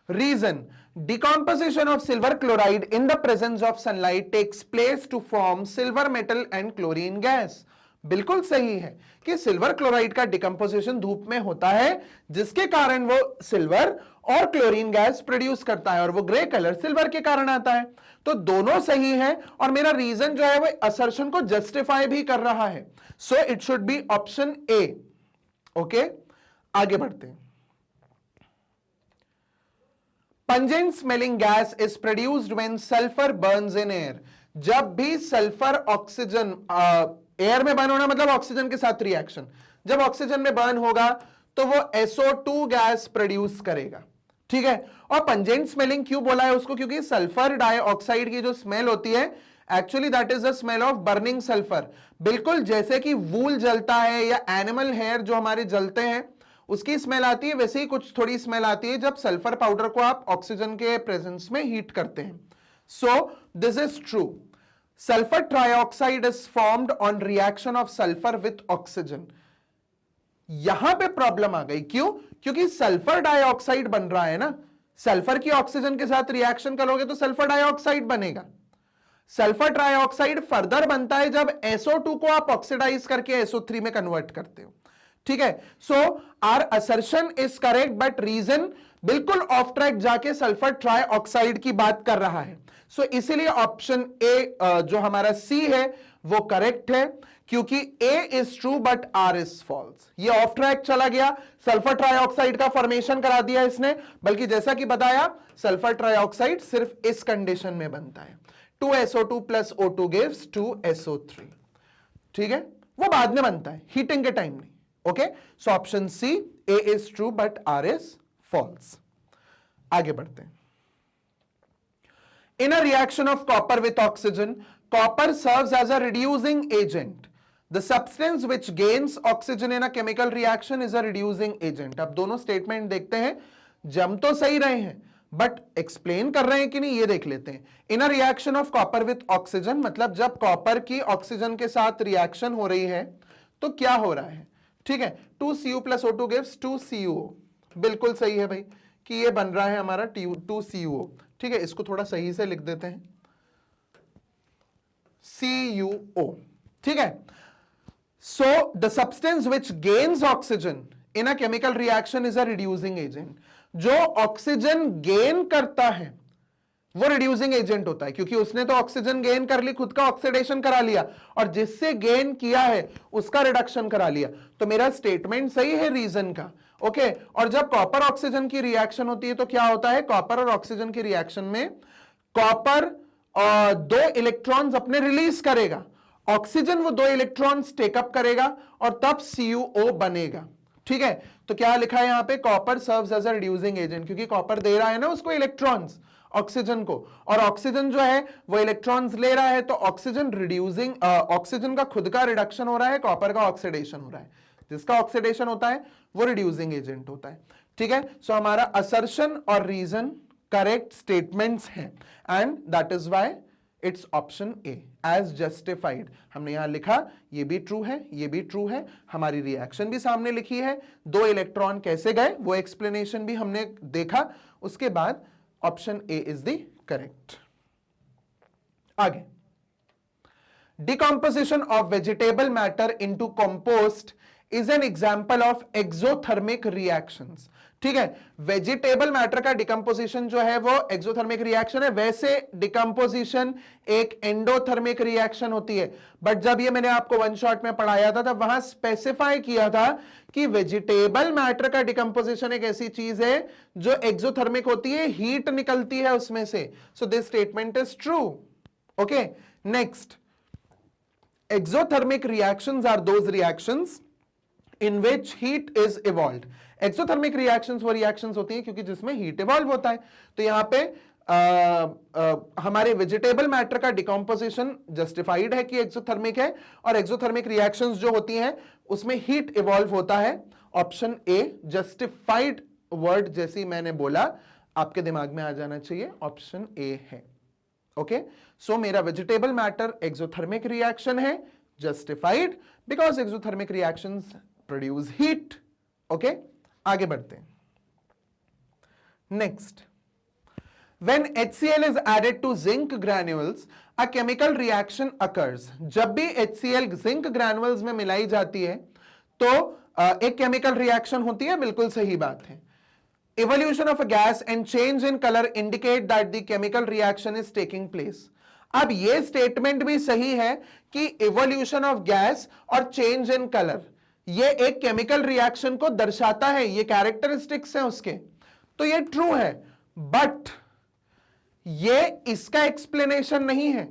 Reason, decomposition of silver chloride in the presence of sunlight takes place to form silver metal and chlorine gas। बिल्कुल सही है कि सिल्वर क्लोराइड का डिकम्पोजिशन धूप में होता है, जिसके कारण वो सिल्वर और क्लोरीन गैस प्रोड्यूस करता है और वो ग्रे कलर सिल्वर के कारण आता है। तो दोनों सही है और मेरा रीजन जो है वो असर्शन को जस्टिफाई भी कर रहा है। सो it should B option A. Okay, आगे बढ़ते हैं। Pungent smelling gas is produced when sulfur burns in air। जब भी सल्फर ऑक्सीजन एयर में बर्न होना मतलब ऑक्सीजन के साथ रिएक्शन, जब ऑक्सीजन में बर्न होगा तो वो SO2 गैस प्रोड्यूस करेगा। ठीक है, और पंजेंट स्मेलिंग क्यों बोला है उसको, क्योंकि सल्फर डाइऑक्साइड की जो स्मेल होती है actually that is the smell of burning sulphur. बिल्कुल जैसे कि वूल जलता है या एनिमल हेयर जो हमारे जलते हैं उसकी स्मेल आती है, वैसे ही कुछ थोड़ी स्मेल आती है जब सल्फर पाउडर को आप ऑक्सीजन के प्रेजेंस में हीट करते हैं। So this is true. Sulphur trioxide is formed on reaction of sulphur with oxygen. यहां पे प्रॉब्लम आ गई, क्यों? क्योंकि सल्फर डाइऑक्साइड बन रहा है ना, सल्फर की ऑक्सीजन के साथ रिएक्शन करोगे तो सल्फर डाइऑक्साइड बनेगा। सल्फर ट्राइऑक्साइड फर्दर बनता है जब SO2 को आप ऑक्सीडाइज करके SO3 में कन्वर्ट करते हो। ठीक है, so R assertion is correct but reason बिल्कुल ऑफ ट्रैक जाके सल्फर ट्राइऑक्साइड की बात कर रहा है। सो इसीलिए ऑप्शन ए जो हमारा सी है वो करेक्ट है, क्योंकि A is true but R is false. ये ऑफ ट्रैक चला गया, सल्फर ट्राइऑक्साइड का फॉर्मेशन करा दिया इसने, बल्कि जैसा कि बताया सल्फर ट्राइऑक्साइड सिर्फ इस कंडीशन में बनता है, 2SO2 plus O2 gives 2SO3। ठीक है, वो बाद में बनता है, हीटिंग के टाइम नहीं। Okay, so option C, A is true but R is false. आगे बढ़ते हैं। In a reaction of copper with oxygen, copper serves as a reducing agent. The substance which gains oxygen in a chemical reaction is a reducing agent. अब दोनों statement देखते हैं, जम तो सही रहे हैं बट एक्सप्लेन कर रहे हैं कि नहीं ये देख लेते हैं। In a reaction of copper with oxygen, मतलब जब कॉपर की ऑक्सीजन के साथ रिएक्शन हो रही है तो क्या हो रहा है। ठीक है, 2Cu plus O2 gives 2CuO। बिल्कुल सही है भाई कि ये बन रहा है हमारा 2CuO। ठीक है, इसको थोड़ा सही से लिख देते हैं, CuO। ठीक है, so the substance which gains oxygen in a chemical reaction is a reducing agent. जो ऑक्सीजन गेन करता है वो रिड्यूसिंग एजेंट होता है, क्योंकि उसने तो ऑक्सीजन गेन कर ली, खुद का ऑक्सीडेशन करा लिया, और जिससे गेन किया है उसका रिडक्शन करा लिया। तो मेरा स्टेटमेंट सही है रीजन का। ओके, और जब कॉपर ऑक्सीजन की रिएक्शन होती है तो क्या होता है, कॉपर और ऑक्सीजन की रिएक्शन में कॉपर 2 इलेक्ट्रॉन्स अपने रिलीज करेगा, ऑक्सीजन वो 2 इलेक्ट्रॉन्स टेकअप करेगा और तब CuO बनेगा। ठीक है, तो क्या लिखा है यहां पे, copper serves as a reducing agent, क्योंकि कॉपर दे रहा है ना उसको इलेक्ट्रॉन्स ऑक्सीजन को, और ऑक्सीजन जो है वो इलेक्ट्रॉन्स ले रहा है, तो ऑक्सीजन रिड्यूसिंग, ऑक्सीजन का खुद का रिडक्शन हो रहा है, कॉपर का ऑक्सीडेशन हो रहा है। जिसका ऑक्सीडेशन होता है वो रिड्यूसिंग एजेंट होता है। ठीक है, सो हमारा असर्शन और रीजन करेक्ट स्टेटमेंट्स हैं, and that is why it's option A as justified. हमने यहां लिखा ये भी ट्रू है, ये भी ट्रू है, हमारी रिएक्शन भी सामने लिखी है, 2 इलेक्ट्रॉन कैसे गए वो एक्सप्लेनेशन भी हमने देखा, उसके बाद option A is the correct. आगे, decomposition of vegetable matter into compost is an example of exothermic reactions. ठीक है, वेजिटेबल मैटर का डिकम्पोजिशन जो है वो एक्सोथर्मिक रिएक्शन है, वैसे डिकम्पोजिशन एक एंडोथर्मिक रिएक्शन होती है। बट जब ये मैंने आपको वन शॉट में पढ़ाया था तब वहां स्पेसिफाई किया था कि वेजिटेबल मैटर का डिकम्पोजिशन एक ऐसी चीज है जो एक्सोथर्मिक होती है, हीट निकलती है उसमें से। So this statement is true. Okay, next, exothermic reactions are those reactions in which heat is evolved. exothermic reactions वो reactions होती हैं क्योंकि जिसमें heat evolve होता है। तो यहां पे हमारे वेजिटेबल मैटर का डिकम्पोजिशन जस्टिफाइड है कि एक्सोथर्मिक है, और एक्सोथर्मिक रिएक्शंस जो होती हैं उसमें हीट इवॉल्व होता है। ऑप्शन ए, जस्टिफाइड वर्ड जैसी मैंने बोला आपके दिमाग में आ जाना चाहिए, ऑप्शन ए है। ओके, सो मेरा वेजिटेबल मैटर एक्सोथर्मिक रिएक्शन है, justified because exothermic reactions produce heat. Okay, आगे बढ़ते हैं। Next, when HCl is added to zinc granules a chemical reaction occurs। जब भी HCl जिंक ग्रैनुअल्स में मिलाई जाती है तो एक केमिकल रिएक्शन होती है, बिल्कुल सही बात है। Evolution of a gas and change in color indicate that the chemical reaction is taking place। अब ये स्टेटमेंट भी सही है कि evolution of gas और change in color ये एक केमिकल रिएक्शन को दर्शाता है, ये कैरेक्टरिस्टिक्स हैं उसके, तो ये ट्रू है। बट ये इसका एक्सप्लेनेशन नहीं है।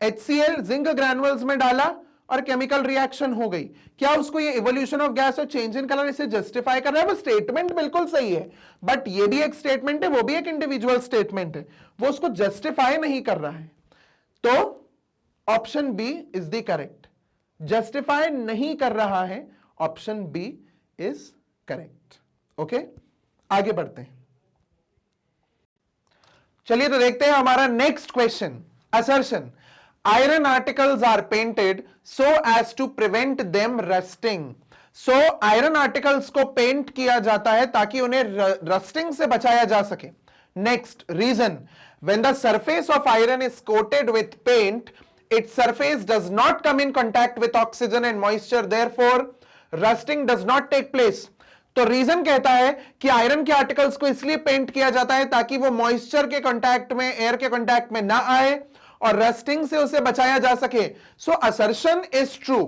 HCl जिंक ग्रैनुअल्स में डाला और केमिकल रिएक्शन हो गई, क्या उसको ये इवोल्यूशन ऑफ गैस और चेंज इन कलर इसे जस्टिफाई कर रहा है? वो स्टेटमेंट बिल्कुल सही है, बट ये भी एक स्टेटमेंट है, वो भी एक इंडिविजुअल स्टेटमेंट है, वो उसको जस्टिफाई नहीं कर रहा है। तो option B is the correct, justify नहीं कर रहा है, option B is correct. Okay, आगे बढ़ते हैं। चलिए तो देखते हैं हमारा next question. Assertion, iron articles are painted so as to prevent them rusting. So iron articles को पेंट किया जाता है ताकि उन्हें रस्टिंग से बचाया जा सके। Next, reason, when the surface of iron is coated with paint its surface does not come in contact with oxygen and moisture, therefore rusting does not take place। तो रीजन कहता है कि आयरन के articles को इसलिए paint किया जाता है ताकि वो मॉइस्चर के कांटेक्ट में, एयर के कांटेक्ट में ना आए और रस्टिंग से उसे बचाया जा सके। सो असर्शन इज ट्रू,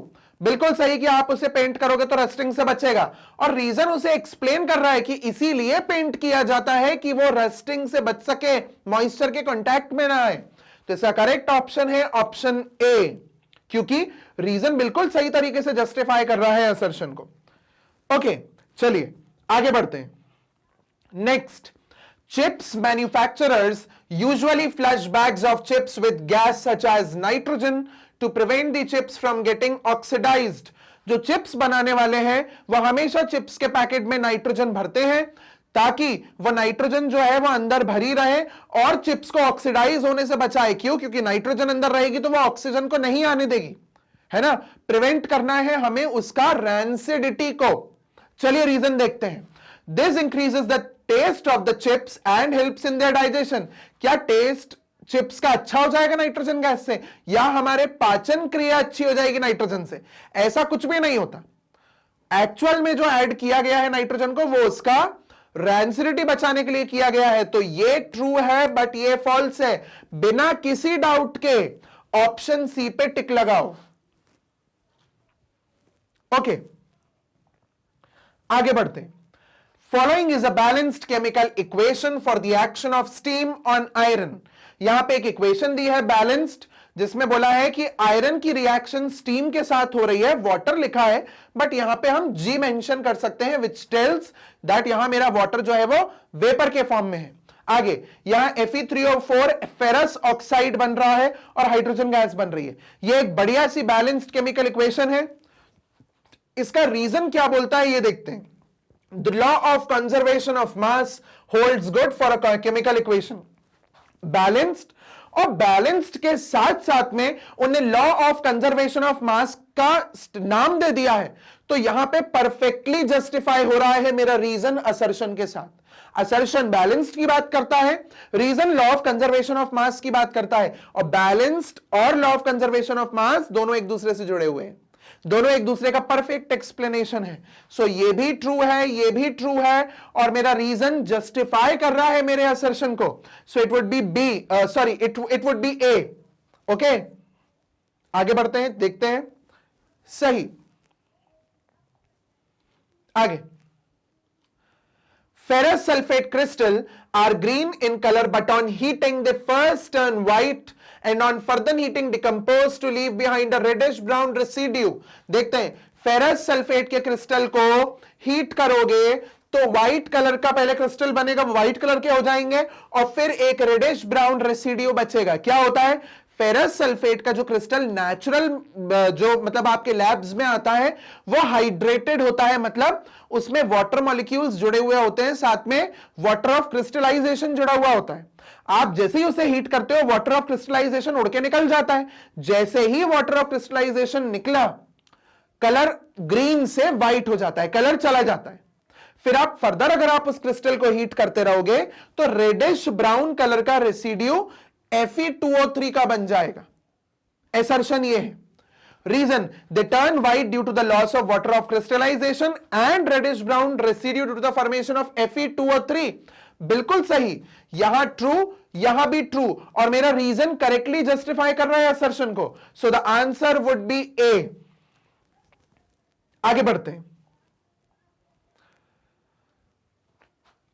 बिल्कुल सही कि आप उसे पेंट करोगे तो रस्टिंग से बचेगा। और रीजन उसे एक्सप्लेन कर रहा है कि इसीलिए पेंट किया जाता है कि वो रस्टिंग से बच सके, मॉइस्चर के कांटेक्ट में ना आए। तो इसका करेक्ट ऑप्शन है ऑप्शन ए, क्योंकि रीजन बिल्कुल सही तरीके से जस्टिफाई कर रहा है असर्शन को। ओके, चलिए आगे बढ़ते हैं। Next, chips manufacturers usually flush bags of chips with gas such as nitrogen to prevent the chips from getting oxidised. जो चिप्स बनाने वाले हैं वह हमेशा चिप्स के पैकेट में नाइट्रोजन भरते हैं ताकि वह नाइट्रोजन जो है वह अंदर भरी रहे और चिप्स को ऑक्सीडाइज होने से बचाए। क्यों? क्योंकि नाइट्रोजन अंदर रहेगी तो वह ऑक्सीजन को नहीं आने देगी, है ना। प्रिवेंट करना है हमें उसका रैंसिडिटी को। चलिए रीजन देखते हैं। This increases the taste of the chips and helps in their digestion. क्या टेस्ट चिप्स का अच्छा हो जाएगा नाइट्रोजन गैस से, या हमारे पाचन क्रिया अच्छी हो जाएगी नाइट्रोजन से? ऐसा कुछ भी नहीं होता। एक्चुअल में जो ऐड किया गया है नाइट्रोजन को वो उसका रैंसिडिटी बचाने के लिए किया गया है। तो ये ट्रू है बट ये फॉल्स है। बिना किसी डाउट के ऑप्शन सी पे टिक लगाओ। ओके, आगे बढ़ते हैं। Following is a balanced chemical equation for the action of steam on iron. यहां पे एक इक्वेशन दी है बैलेंस्ड, जिसमें बोला है कि आयरन की रिएक्शन स्टीम के साथ हो रही है। वाटर लिखा है बट यहां पे हम जी मेंशन कर सकते हैं, विच टेल्स दैट यहां मेरा वाटर जो है वो वेपर के फॉर्म में है। आगे यहां Fe3O4 फेरस ऑक्साइड बन रहा है और हाइड्रोजन गैस बन रही है। यह एक बढ़िया सी बैलेंस्ड केमिकल इक्वेशन है। इसका रीजन क्या बोलता है ये देखते हैं। The law of conservation of mass holds good for a chemical equation. Balanced, और बैलेंस्ड के साथ साथ में उन्हें लॉ ऑफ कंजर्वेशन ऑफ मास का नाम दे दिया है। तो यहां पे परफेक्टली जस्टिफाई हो रहा है मेरा रीजन असर्शन के साथ। असर्शन बैलेंस्ड की बात करता है, reason law of conservation of mass की बात करता है। और बैलेंस्ड और law of conservation of mass दोनों एक दूसरे से जुड़े हुए हैं, दोनों एक दूसरे का परफेक्ट एक्सप्लेनेशन है। सो ये भी ट्रू है, ये भी ट्रू है, और मेरा रीजन जस्टिफाई कर रहा है मेरे असर्शन को। So it would be B, sorry it would be A. Okay, आगे बढ़ते हैं, देखते हैं। सही, आगे। ferrous sulfate crystal are green in color but on heating they first turn white and on further heating decompose to leave behind a reddish brown residue। देखते हैं, ferrous sulphate के क्रिस्टल को हीट करोगे तो व्हाइट कलर का पहले crystal बनेगा, white colour के हो जाएंगे और फिर एक रेडिश ब्राउन रेसिड्यू बचेगा। क्या होता है? फेरस सल्फेट का जो क्रिस्टल नेचुरल जो मतलब आपके लैब्स में आता है वो हाइड्रेटेड होता है, मतलब उसमें वाटर मॉलिक्यूल्स जुड़े हुए होते हैं, साथ में वाटर ऑफ क्रिस्टलाइजेशन जुड़ा हुआ होता है। आप जैसे ही उसे हीट करते हो वाटर ऑफ क्रिस्टलाइजेशन उड़ के निकल जाता है। जैसे ही वाटर ऑफ क्रिस्टलाइजेशन निकला कलर ग्रीन से व्हाइट हो जाता है, कलर चला जाता है। फिर आप फर्दर अगर आप उस क्रिस्टल को हीट करते रहोगे तो रेडिश ब्राउन कलर का रेसिड्यू Fe2O3 का बन जाएगा। असर्शन ये है। Reason, they turn white due to the loss of water of crystallisation and reddish brown residue due to the formation of Fe2O3। बिल्कुल सही, यहां ट्रू, यहां भी ट्रू, और मेरा रीजन करेक्टली जस्टिफाई कर रहा है असर्शन को। So the answer would be A. आगे बढ़ते हैं।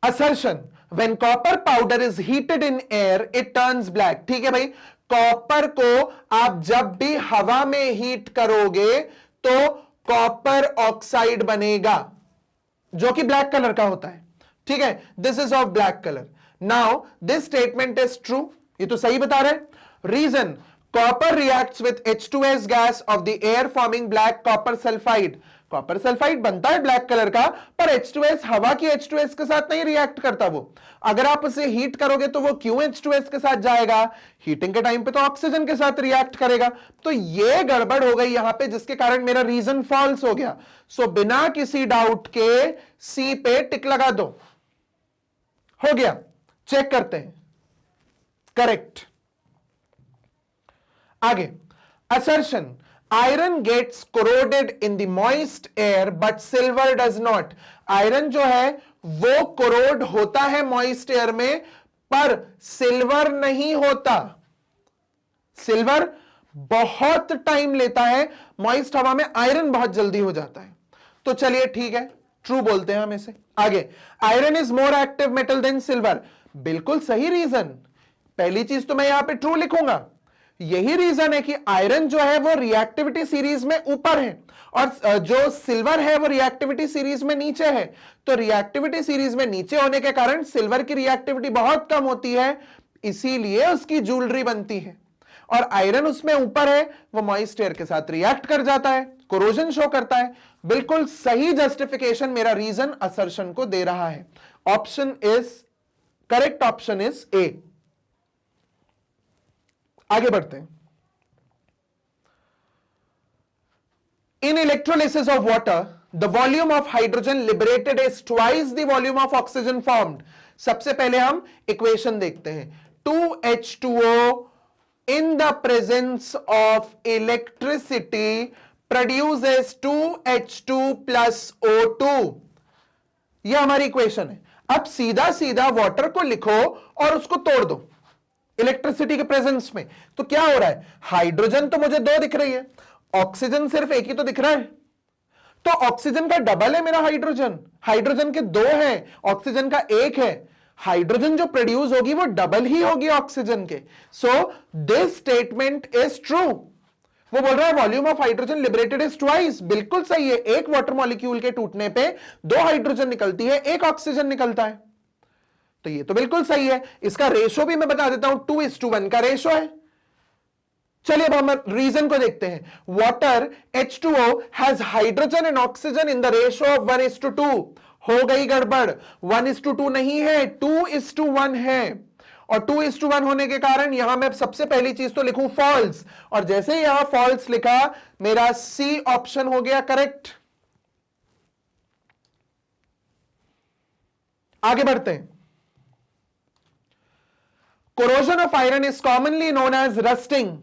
Assertion, when copper powder is heated in air it turns black। ठीक है भाई, कॉपर को आप जब भी हवा में हीट करोगे तो कॉपर ऑक्साइड बनेगा जो कि ब्लैक कलर का होता है। ठीक है, this is of black colour. Now this statement is true, ये तो सही बता रहे। Reason, copper reacts with H2S gas of the air forming black copper sulphide. Copper sulphide बनता है ब्लैक कलर का, पर H2S हवा की H2S के साथ नहीं रिएक्ट करता। वो अगर आप उसे हीट करोगे तो वो क्यों H2S के साथ जाएगा? हीटिंग के टाइम पे तो ऑक्सीजन के साथ रिएक्ट करेगा। तो ये गड़बड़ हो गई यहां पे, जिसके कारण मेरा रीजन फॉल्स हो गया। सो बिना किसी डाउट के सी पे टिक लगा दो। हो गया, चेक करते हैं। करेक्ट। आगे, assertion, iron gets corroded in the moist air but silver does not. Iron जो है वो कोरोड होता है मॉइस्ट एयर में, पर सिल्वर नहीं होता। सिल्वर बहुत टाइम लेता है, मॉइस्ट हवा में आयरन बहुत जल्दी हो जाता है। तो चलिए ठीक है, ट्रू बोलते हैं हम इसे। आगे, iron is more active metal than silver. बिल्कुल सही रीजन। पहली चीज तो मैं यहां पे ट्रू लिखूंगा। यही रीजन है कि आयरन जो है वो रिएक्टिविटी सीरीज में ऊपर है और जो सिल्वर है वो रिएक्टिविटी सीरीज में नीचे है। तो रिएक्टिविटी सीरीज में नीचे होने के कारण सिल्वर की रिएक्टिविटी बहुत कम होती है, इसीलिए उसकी ज्वेलरी बनती है। और आयरन उसमें ऊपर है, वो मॉइस्ट एयर के साथ रिएक्ट कर जाता है, कोरोजन शो करता है। बिल्कुल सही जस्टिफिकेशन मेरा रीजन असर्शन को दे रहा है। Option is correct, option is A. आगे बढ़ते हैं। In electrolysis of water the volume of hydrogen liberated is twice the volume of oxygen formed. सबसे पहले हम इक्वेशन देखते हैं। 2H2O in the presence of electricity produces 2H2 plus O2। यह हमारी इक्वेशन है। अब सीधा सीधा वाटर को लिखो और उसको तोड़ दो इलेक्ट्रिसिटी के प्रेजेंस में। तो क्या हो रहा है, हाइड्रोजन तो मुझे 2 दिख रही है, ऑक्सीजन सिर्फ 1 ही तो दिख रहा है। तो ऑक्सीजन का डबल है मेरा हाइड्रोजन, हाइड्रोजन के 2 हैं, ऑक्सीजन का 1 है। हाइड्रोजन जो प्रोड्यूस होगी वो डबल ही होगी ऑक्सीजन के। So this statement is true. वो बोल रहा है volume of hydrogen liberated is twice. बिल्कुल सही है। एक वाटर मॉलिक्यूल के टूटने पे 2 हाइड्रोजन निकलती है, 1 ऑक्सीजन निकलता है। तो ये तो बिल्कुल सही है। इसका रेशो भी मैं बता देता हूं, 2:1 का रेशो है। चलिए अब हम रीजन को देखते हैं। Water H2O has hydrogen and oxygen in the ratio of 1:2। हो गई गड़बड़, 1:2 नहीं है, 2:1 है। और 2:1 होने के कारण यहां मैं सबसे पहली चीज तो लिखूं फॉल्स, और जैसे ही यहां फॉल्स लिखा मेरा सी ऑप्शन हो गया करेक्ट। आगे बढ़ते हैं। Corrosion of iron is commonly known as rusting.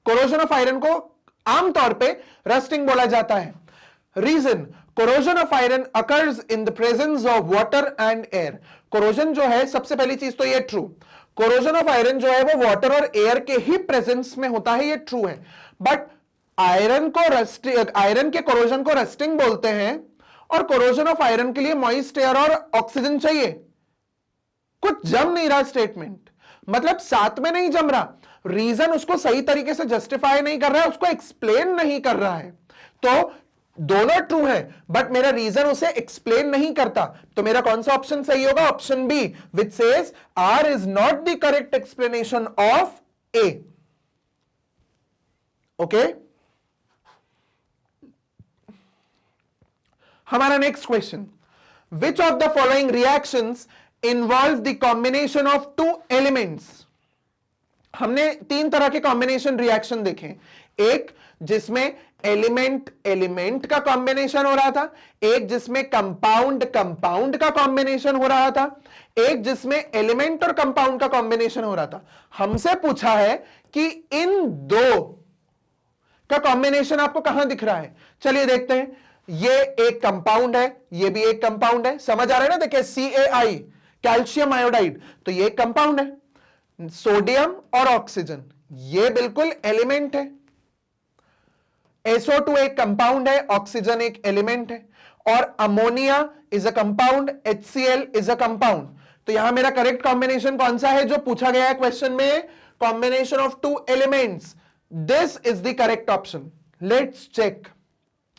Corrosion of iron को आमतौर पे रस्टिंग बोला जाता है। Reason, corrosion of iron occurs in the presence of water and air. Corrosion जो है, सबसे पहली चीज तो ये ट्रू, कोरोजन ऑफ आयरन जो है वो वाटर और एयर के ही प्रेजेंस में होता है, ये ट्रू है। बट आयरन के कोरोजन को रस्टिंग बोलते हैं, और कोरोजन ऑफ आयरन के लिए मॉइस्ट एयर और ऑक्सीजन चाहिए। कुछ जम नहीं रहा स्टेटमेंट, मतलब साथ में नहीं जम रहा। रीजन उसको सही तरीके से जस्टिफाई नहीं कर रहा है, उसको एक्सप्लेन नहीं कर रहा है। तो दोनों ट्रू है, बट मेरा रीजन उसे एक्सप्लेन नहीं करता। तो मेरा कौन सा ऑप्शन सही होगा, option B, which says R is not the correct explanation of A. Okay, हमारा next question, which of the following reactions involve the combination of 2 elements. हमने 3 तरह के कॉम्बिनेशन रिएक्शन देखे। एक जिसमें एलिमेंट एलिमेंट का कॉम्बिनेशन हो रहा था, एक जिसमें कंपाउंड कंपाउंड का कॉम्बिनेशन हो रहा था, एक जिसमें एलिमेंट और कंपाउंड का कॉम्बिनेशन हो रहा था। हमसे पूछा है कि इन 2 का कॉम्बिनेशन आपको कहां दिख रहा है। चलिए देखते हैं। ये एक कंपाउंड है, ये भी एक कंपाउंड है, समझ आ रहा है ना। देखिए CaI, कैल्शियम आयोडाइड, तो ये एक कंपाउंड है। सोडियम और ऑक्सीजन, ये बिल्कुल एलिमेंट है। SO2 एक कंपाउंड है, ऑक्सीजन एक एलिमेंट है। और ammonia is a compound, HCl is a compound. तो यहां मेरा करेक्ट कॉम्बिनेशन कौन सा है जो पूछा गया है क्वेश्चन में, combination of 2 elements. This is the correct option. Let's check.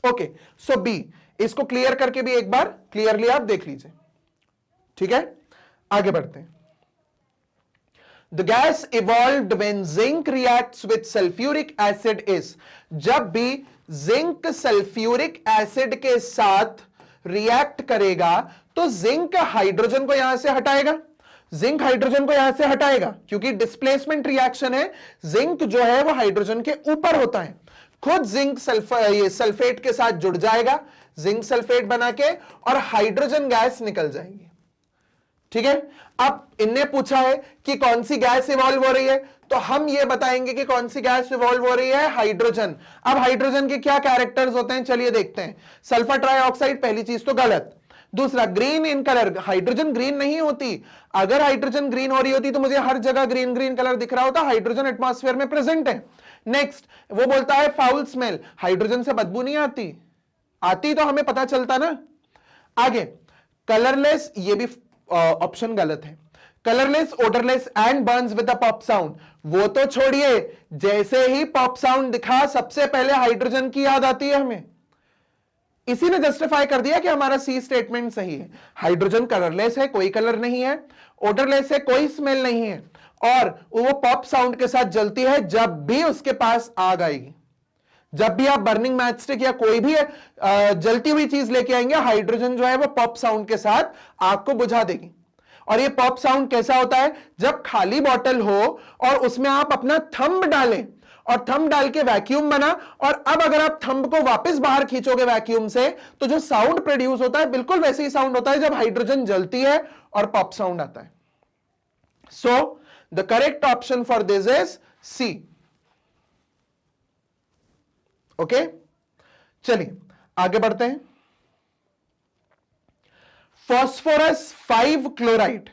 Okay, so B. इसको क्लियर करके भी एक बार क्लियरली आप देख लीजिए, ठीक है। आगे बढ़ते हैं। The gas evolved when zinc reacts with sulfuric acid is। जब भी जिंक सल्फ्यूरिक एसिड के साथ रिएक्ट करेगा तो जिंक हाइड्रोजन को यहां से हटाएगा, जिंक हाइड्रोजन को यहां से हटाएगा, क्योंकि डिस्प्लेसमेंट रिएक्शन है। जिंक जो है वो हाइड्रोजन के ऊपर होता है। खुद जिंक सल्फेट के साथ जुड़ जाएगा, जिंक सल्फेट बना के, और हाइड्रोजन गैस निकल जाएगी। ठीक है। अब इनने पूछा है कि कौन सी गैस इवॉल्व हो रही है, तो हम ये बताएंगे कि कौन सी गैस इवॉल्व हो रही है, हाइड्रोजन। अब हाइड्रोजन के क्या कैरेक्टर्स होते हैं, चलिए देखते हैं। सल्फर ट्राइऑक्साइड, पहली चीज तो गलत। दूसरा, green in colour, hydrogen green नहीं होती। अगर हाइड्रोजन ग्रीन हो रही होती तो मुझे हर जगह ग्रीन ग्रीन कलर दिख रहा होता, हाइड्रोजन एटमॉस्फेयर में प्रेजेंट है। नेक्स्ट, वो बोलता है फाउल स्मेल, हाइड्रोजन से बदबू नहीं आती, आती तो हमें पता चलता ना। आगे, कलरलेस, ये भी ऑप्शन गलत है। Colourless, odourless and Burns with a pop sound, वो तो छोड़िए, जैसे ही पॉप साउंड दिखा सबसे पहले हाइड्रोजन की याद आती है हमें। इसी ने जस्टिफाई कर दिया कि हमारा सी स्टेटमेंट सही है। हाइड्रोजन कलरलेस है, कोई कलर नहीं है, ओडरलेस है, कोई स्मेल नहीं है, और वो पॉप साउंड के साथ जलती है जब भी उसके पास आग आएगी। जब भी आप बर्निंग मैचस्टिक या कोई भी जलती हुई चीज लेके आएंगे, हाइड्रोजन जो है वो पॉप साउंड के साथ आग को बुझा देगी। और ये पॉप साउंड कैसा होता है, जब खाली बॉटल हो और उसमें आप अपना थंब डालें और थंब डाल के वैक्यूम बना, और अब अगर आप थंब को वापस बाहर खींचोगे वैक्यूम से, तो जो साउंड प्रोड्यूस होता है बिल्कुल वैसे ही साउंड होता है जब हाइड्रोजन जलती है और पॉप साउंड आता है। So the correct option for this is C. Okay, चलिए आगे बढ़ते हैं। फास्फोरस 5 क्लोराइड,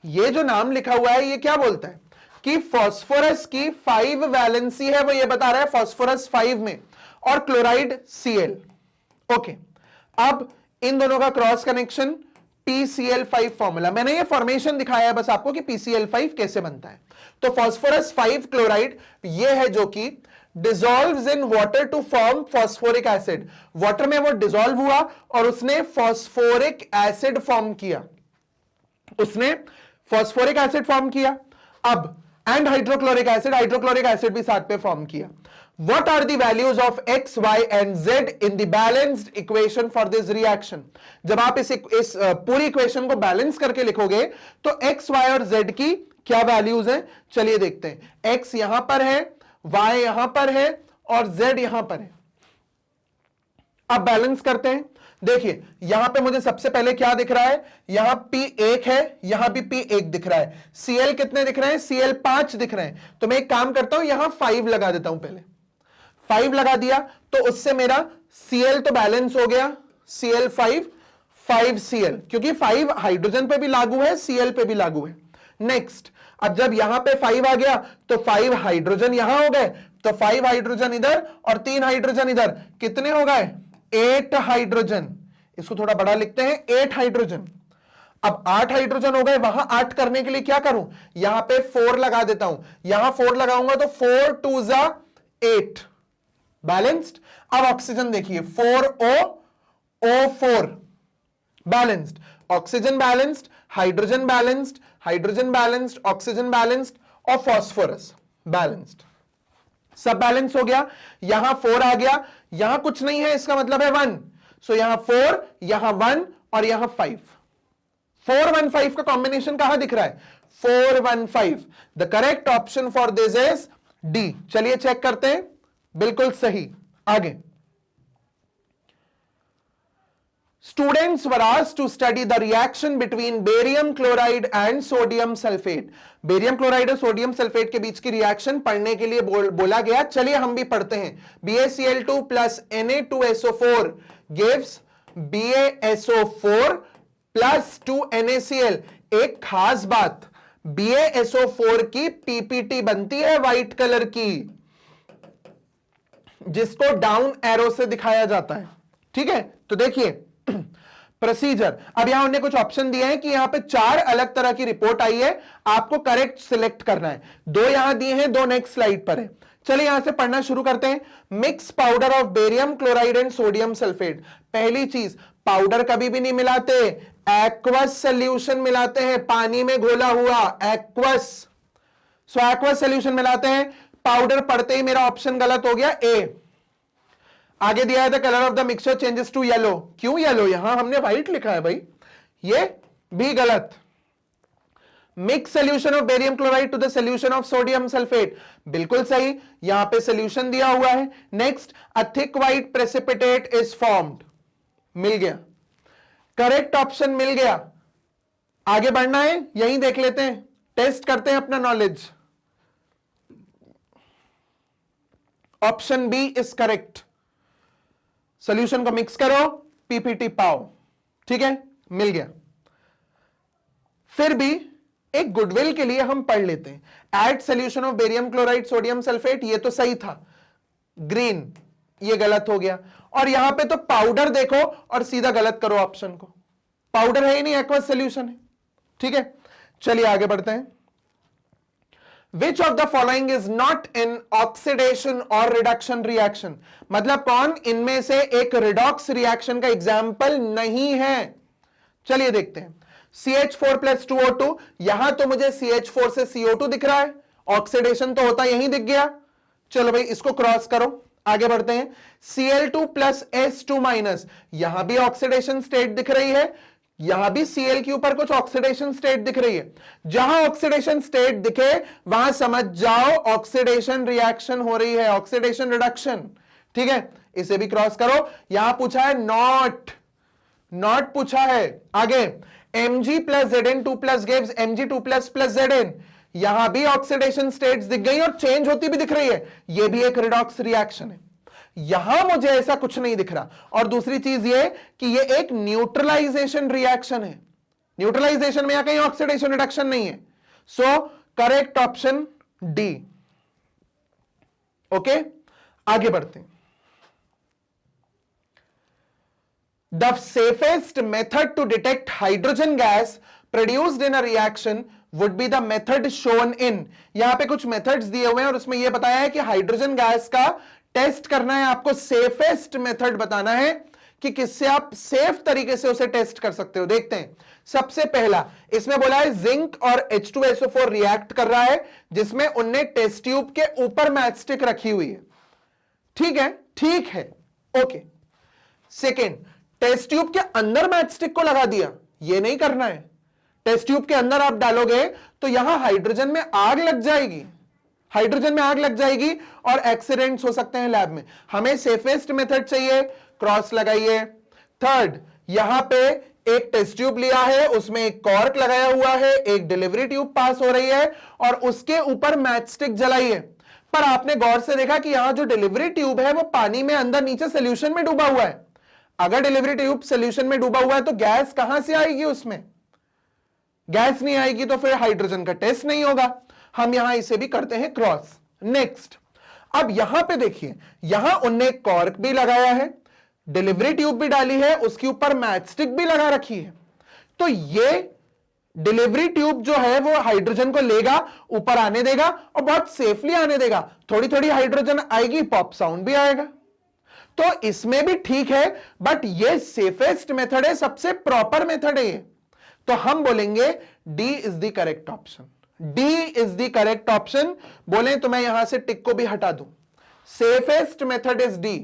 ये जो नाम लिखा हुआ है ये क्या बोलता है कि फास्फोरस की 5 वैलेंसी है, वो ये बता रहा है फास्फोरस 5 में, और क्लोराइड Cl। ओके, अब इन दोनों का क्रॉस कनेक्शन, PCl5 फॉर्मूला, मैंने ये फॉर्मेशन दिखाया है बस आपको कि PCl5 कैसे बनता है। तो फास्फोरस 5 क्लोराइड ये है जो कि dissolves in water to form phosphoric acid, water में वो डिसॉल्व हुआ और उसने फॉस्फोरिक एसिड फॉर्म किया, उसने फॉस्फोरिक एसिड फॉर्म किया। अब and hydrochloric acid, hydrochloric acid भी साथ पे फॉर्म किया। What are the values of x, y and z in the balanced equation for this reaction? जब आप इस पूरी इक्वेशन को बैलेंस करके लिखोगे तो x, y और z की क्या वैल्यूज हैं, चलिए देखते हैं। x यहां पर है, y यहां पर है और z यहां पर है। अब बैलेंस करते हैं। देखिए यहां पे मुझे सबसे पहले क्या दिख रहा है, यहां P1 है, यहां भी P1 दिख रहा है। Cl कितने दिख रहे हैं, Cl 5 दिख रहे हैं। तो मैं एक काम करता हूं, यहां 5 लगा देता हूं, पहले 5 लगा दिया तो उससे मेरा Cl तो बैलेंस हो गया, Cl5 5Cl, क्योंकि 5 हाइड्रोजन पे भी लागू है, Cl पे भी लागू है। नेक्स्ट, अब जब यहां पे 5 आ गया तो 5 हाइड्रोजन यहां हो गए, तो 5 हाइड्रोजन इधर और 3 हाइड्रोजन इधर, कितने हो गए, 8 हाइड्रोजन। इसको थोड़ा बड़ा लिखते हैं, 8 हाइड्रोजन। अब 8 हाइड्रोजन हो गए, वहां 8 करने के लिए क्या करूं, यहां पे 4 लगा देता हूं, यहां 4 लगाऊंगा तो 4 2 जा 8, बैलेंस्ड। अब ऑक्सीजन देखिए, 4O4 balanced, oxygen balanced, hydrogen balanced, hydrogen balanced, oxygen balanced और फास्फोरस बैलेंस्ड, सब बैलेंस हो गया। यहां 4 आ गया, यहां कुछ नहीं है, इसका मतलब है 1। सो यहां 4, यहां 1 और यहां 5। 4 1 5 का कॉम्बिनेशन कहां दिख रहा है, 4 1 5। The correct option for this is D. चलिए चेक करते हैं, बिल्कुल सही। आगे, students were asked to study the reaction between barium chloride and sodium sulfate। Barium chloride और सोडियम सल्फेट के बीच की रिएक्शन पढ़ने के लिए बोला गया। चलिए हम भी पढ़ते हैं। BaCl2 plus Na2SO4 gives BaSO4 plus 2NaCl। एक खास बात, BaSO4 की PPT बनती है व्हाइट कलर की, जिसको डाउन एरो से दिखाया जाता है, ठीक है। तो देखिए प्रोसीजर, अब यहां उन्होंने कुछ ऑप्शन दिए हैं कि यहां पे 4 अलग तरह की रिपोर्ट आई है, आपको करेक्ट सिलेक्ट करना है। 2 यहां दिए हैं, 2 नेक्स्ट स्लाइड पर है। चलिए यहां से पढ़ना शुरू करते हैं। Mix powder of barium chloride and sodium sulphate. पहली चीज, पाउडर कभी भी नहीं मिलाते, एक्वस सॉल्यूशन मिलाते हैं, पानी में घोला हुआ एक्वस। सो एक्वस सॉल्यूशन मिलाते हैं। पाउडर पढ़ते ही मेरा ऑप्शन गलत हो गया, ए। आगे दिया है the colour of the mixture changes to yellow. क्यों येलो, यहां हमने व्हाइट लिखा है भाई, ये भी गलत। Mix solution of barium chloride to the solution of sodium sulphate, बिल्कुल सही, यहां पे सोल्यूशन दिया हुआ है। Next, a thick white precipitate is formed, मिल गया, करेक्ट ऑप्शन मिल गया। आगे बढ़ना है, यहीं देख लेते हैं, टेस्ट करते हैं अपना knowledge. Option B is correct. Solution को मिक्स करो, पीपीटी पाओ। ठीक है, मिल गया। फिर भी एक गुडविल के लिए हम पढ़ लेते हैं। Add solution of barium chloride sodium sulphate, ये तो सही था, ग्रीन, ये गलत हो गया। और यहां पे तो पाउडर देखो और सीधा गलत करो ऑप्शन को, पाउडर है ही नहीं, एक्वस सोल्यूशन है। ठीक है, चलिए आगे बढ़ते हैं। Which of the following is not in oxidation or reduction reaction? मतलब कौन इनमें से एक रिडॉक्स रिएक्शन का एग्जाम्पल नहीं है? चलिए देखते हैं। CH4 प्लस 2O2, यहां तो मुझे CH4 से CO2 दिख रहा है, ऑक्सीडेशन तो होता यहीं दिख गया। चलो भाई इसको क्रॉस करो, आगे बढ़ते हैं। Cl2 प्लस S2 माइनस, यहां भी ऑक्सीडेशन स्टेट दिख रही है, यहां भी Cl के ऊपर कुछ ऑक्सीडेशन स्टेट दिख रही है। जहां ऑक्सीडेशन स्टेट दिखे वहां समझ जाओ ऑक्सीडेशन रिएक्शन हो रही है, ऑक्सीडेशन रिडक्शन। ठीक है, इसे भी क्रॉस करो। यहां पूछा है नॉट, नॉट पूछा है। आगे Mg plus Zn2 plus gives Mg2 plus plus Zn, यहां भी ऑक्सीडेशन स्टेट्स दिख गई और चेंज होती भी दिख रही है, यह भी एक रिडॉक्स रिएक्शन है। यहां मुझे ऐसा कुछ नहीं दिख रहा। और दूसरी चीज ये कि ये एक न्यूट्रलाइजेशन रिएक्शन है, न्यूट्रलाइजेशन में यहां कहीं ऑक्सीडेशन रिडक्शन नहीं है। So correct option D. Okay, आगे बढ़ते हैं। The safest method to detect hydrogen gas produced in a reaction would be the method shown in. यहां पे कुछ मेथड्स दिए हुए हैं और उसमें यह बताया है कि हाइड्रोजन गैस का टेस्ट करना है आपको, सेफेस्ट मेथड बताना है कि किससे आप सेफ तरीके से उसे टेस्ट कर सकते हो। देखते हैं, सबसे पहला इसमें बोला है जिंक और H2SO4 रिएक्ट कर रहा है, जिसमें उनने टेस्ट ट्यूब के ऊपर मैचस्टिक रखी हुई है। ठीक है, ठीक है, ओके। सेकेंड, टेस्ट ट्यूब के अंदर मैचस्टिक को लगा दिया, यह नहीं करना है। टेस्ट ट्यूब के अंदर आप डालोगे तो यहां हाइड्रोजन में आग लग जाएगी, हाइड्रोजन में आग लग जाएगी और एक्सीडेंट्स हो सकते हैं लैब में। हमें सेफेस्ट मेथड चाहिए, क्रॉस लगाइए। थर्ड, यहां पे एक टेस्ट ट्यूब लिया है, उसमें एक कॉर्क लगाया हुआ है, एक डिलीवरी ट्यूब पास हो रही है और उसके ऊपर मैचस्टिक जलाइए। पर आपने गौर से देखा कि यहां जो डिलीवरी ट्यूब है वो पानी में अंदर नीचे सोल्यूशन में डूबा हुआ है। अगर डिलीवरी ट्यूब सोल्यूशन में डूबा हुआ है तो गैस कहां से आएगी? उसमें गैस नहीं आएगी तो फिर हाइड्रोजन का टेस्ट नहीं होगा। हम यहां इसे भी करते हैं क्रॉस। नेक्स्ट, अब यहां पे देखिए, यहां उनने कॉर्क भी लगाया है, डिलीवरी ट्यूब भी डाली है, उसके ऊपर मैचस्टिक भी लगा रखी है। तो ये डिलीवरी ट्यूब जो है वो हाइड्रोजन को लेगा, ऊपर आने देगा और बहुत सेफली आने देगा। थोड़ी थोड़ी हाइड्रोजन आएगी, पॉप साउंड भी आएगा। तो इसमें भी ठीक है, बट ये सेफेस्ट मेथड है, सबसे प्रॉपर मेथड है ये। तो हम बोलेंगे D is the correct option, D is the correct option. बोले तो मैं यहां से टिक को भी हटा दूं, safest method is D.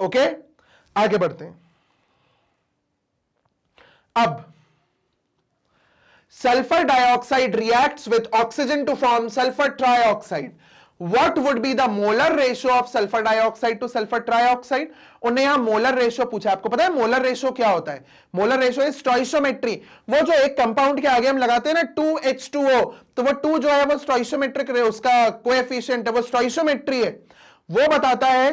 Okay, आगे बढ़ते हैं। अब sulphur dioxide reacts with oxygen to form sulphur trioxide. What would be the molar ratio of sulfur dioxide to sulfur trioxide? उन्हें यहां मोलर रेशियो पूछा। आपको पता है मोलर रेशियो क्या होता है? Molar ratio is stoichiometry. वो जो एक कंपाउंड के आगे हम लगाते हैं ना 2H2O, तो वो 2 जो है वो स्टोइशियोमेट्रिक, उसका कोएफिशिएंट है, वो स्टोइशियोमेट्री है। वो बताता है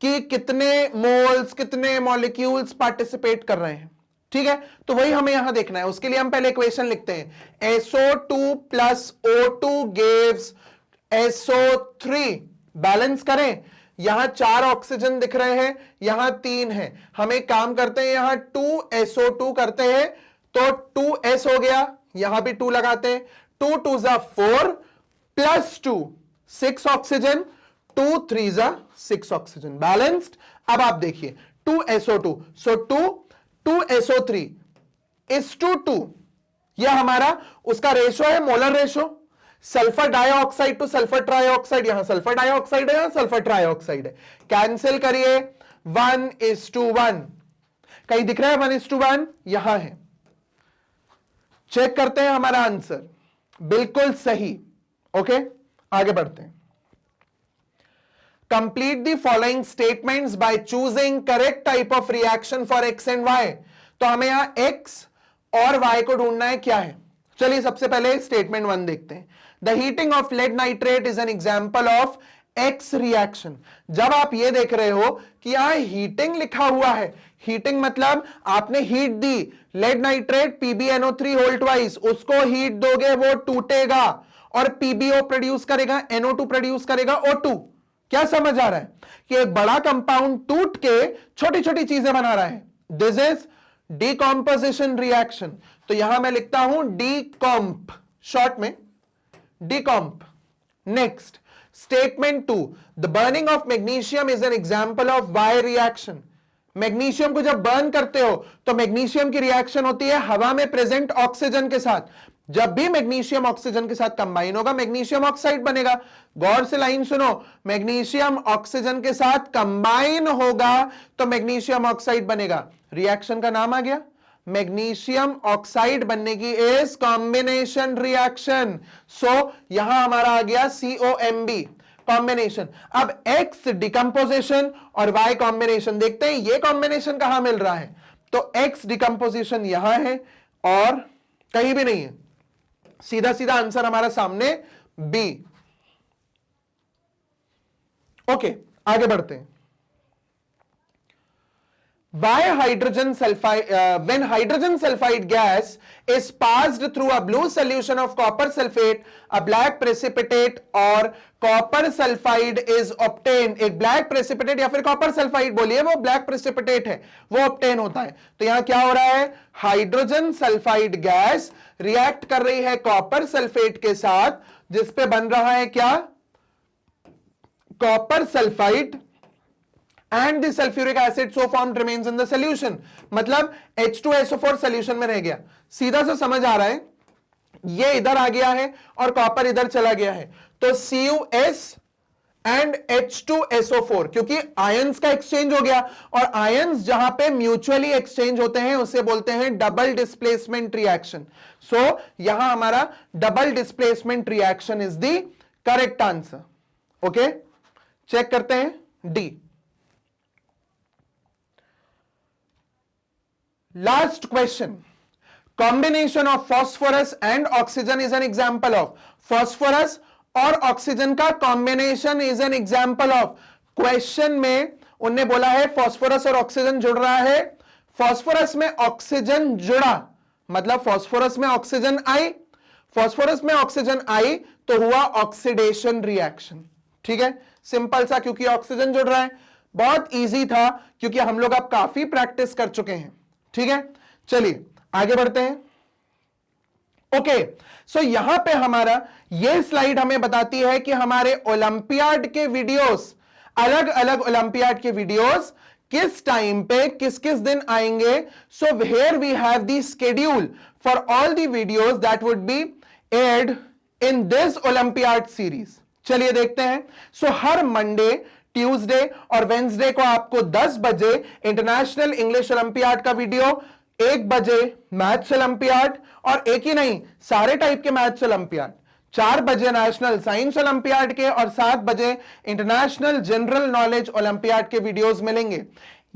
कि कितने मोल्स, कितने मॉलिक्यूल्स पार्टिसिपेट कर रहे हैं। ठीक है, तो वही हमें यहां देखना है। उसके लिए हम पहले इक्वेशन लिखते हैं, SO2 plus O2 gives SO3। Balance करें, यहां 4 ऑक्सीजन दिख रहे हैं, यहां 3 है। हम एक काम करते हैं, यहां 2SO2 करते हैं तो 2S हो गया, यहां भी 2 लगाते हैं। 2 2 जा 4 प्लस 2 6 ऑक्सीजन, 2 3 जा 6 ऑक्सीजन, बैलेंस्ड। अब आप देखिए 2SO2, so 2SO3 is to 2, यह हमारा उसका रेशो है, molar ratio. Sulphur dioxide two sulphur trioxide, यहां सल्फर डाइऑक्साइड है, यहां सल्फर ट्राइऑक्साइड है। कैंसिल करिए, 1:1। कहीं दिख रहा है 1:1? यहां है। चेक करते हैं हमारा आंसर, बिल्कुल सही। ओके, आगे बढ़ते हैं। Complete the following statements by choosing correct type of reaction for X and Y. तो हमें यहां x और y को ढूंढना है, क्या है। चलिए सबसे पहले स्टेटमेंट 1 देखते हैं। The heating of lead nitrate is an example of X reaction. जब आप ये देख रहे हो कि यहां हीटिंग लिखा हुआ है, हीटिंग मतलब आपने हीट दी, lead nitrate PbNO3 whole twice, उसको हीट दोगे वो टूटेगा और PbO प्रोड्यूस करेगा, NO2 प्रोड्यूस करेगा, O2। क्या समझ आ रहा है कि एक बड़ा कंपाउंड टूट के छोटी छोटी चीजें बना रहा है। This is decomposition reaction. तो यहां मैं लिखता हूं डिकॉम्प, शॉर्ट में decomp. Next statement 2, the burning of magnesium is an example of Y reaction. Magnesium को जब बर्न करते हो तो मैग्नीशियम की रिएक्शन होती है हवा में प्रेजेंट ऑक्सीजन के साथ। जब भी मैग्नीशियम ऑक्सीजन के साथ कंबाइन होगा मैग्नीशियम ऑक्साइड बनेगा। गौर से लाइन सुनो, मैग्नीशियम ऑक्सीजन के साथ कंबाइन होगा तो मैग्नीशियम ऑक्साइड बनेगा। रिएक्शन का नाम आ गया, मैग्नीशियम ऑक्साइड बनने की इज कॉम्बिनेशन रिएक्शन। सो यहां हमारा आ गया COMB, कॉम्बिनेशन। अब X डिकम्पोजिशन और Y कॉम्बिनेशन देखते हैं, ये कॉम्बिनेशन कहां मिल रहा है। तो X डिकम्पोजिशन यहां है और कहीं भी नहीं है, सीधा सीधा आंसर हमारा सामने B। ओके, आगे बढ़ते हैं। Why hydrogen sulfide, when hydrogen sulfide gas is passed through a blue solution of copper sulfate, a black precipitate or copper sulfide is obtained। एक black precipitate या फिर copper sulfide बोलिए, वो black precipitate है, वो obtain होता है। तो यहां क्या हो रहा है, हाइड्रोजन सल्फाइड गैस रिएक्ट कर रही है कॉपर सल्फेट के साथ, जिसपे बन रहा है क्या, copper sulphide and the sulfuric acid so formed remains in the solution। मतलब H2SO4 solution में रह गया। सीधा सा समझ आ रहा है, ये इधर आ गया है और कॉपर इधर चला गया है, तो CuS and H2SO4, क्योंकि आयंस का एक्सचेंज हो गया और आयंस जहां पे म्यूचुअली एक्सचेंज होते हैं उसे बोलते हैं डबल डिस्प्लेसमेंट रिएक्शन। सो यहां हमारा double displacement reaction is the correct answer. Okay, check करते हैं D. Last question, combination of phosphorus and oxygen is an example of। phosphorus और ऑक्सीजन का combination is an example of. Question में उनने बोला है फॉस्फोरस और ऑक्सीजन जुड़ रहा है, फॉस्फोरस में ऑक्सीजन जुड़ा मतलब फॉस्फोरस में ऑक्सीजन आई, फॉस्फोरस में ऑक्सीजन आई तो हुआ ऑक्सीडेशन रिएक्शन। ठीक है, सिंपल सा, क्योंकि ऑक्सीजन जुड़ रहा है। बहुत इजी था क्योंकि हम लोग अब काफी प्रैक्टिस कर चुके हैं। ठीक है, चलिए आगे बढ़ते हैं। ओके, सो यहां पे हमारा ये स्लाइड हमें बताती है कि हमारे ओलंपियाड के वीडियोस, अलग अलग ओलंपियाड के वीडियोस किस टाइम पे किस किस दिन आएंगे। So here we have the schedule for all the videos that would be aired in this olympiad series. चलिए देखते हैं। सो हर मंडे, ट्यूसडे और वेंसडे को आपको 10 बजे इंटरनेशनल इंग्लिश ओलंपियाड का वीडियो, 1 बजे मैथ्स ओलंपियाड, और एक ही नहीं सारे टाइप के मैथ्स ओलंपियाड, 4 बजे नेशनल साइंस ओलंपियाड के और 7 बजे इंटरनेशनल जनरल नॉलेज ओलंपियाड के वीडियोस मिलेंगे।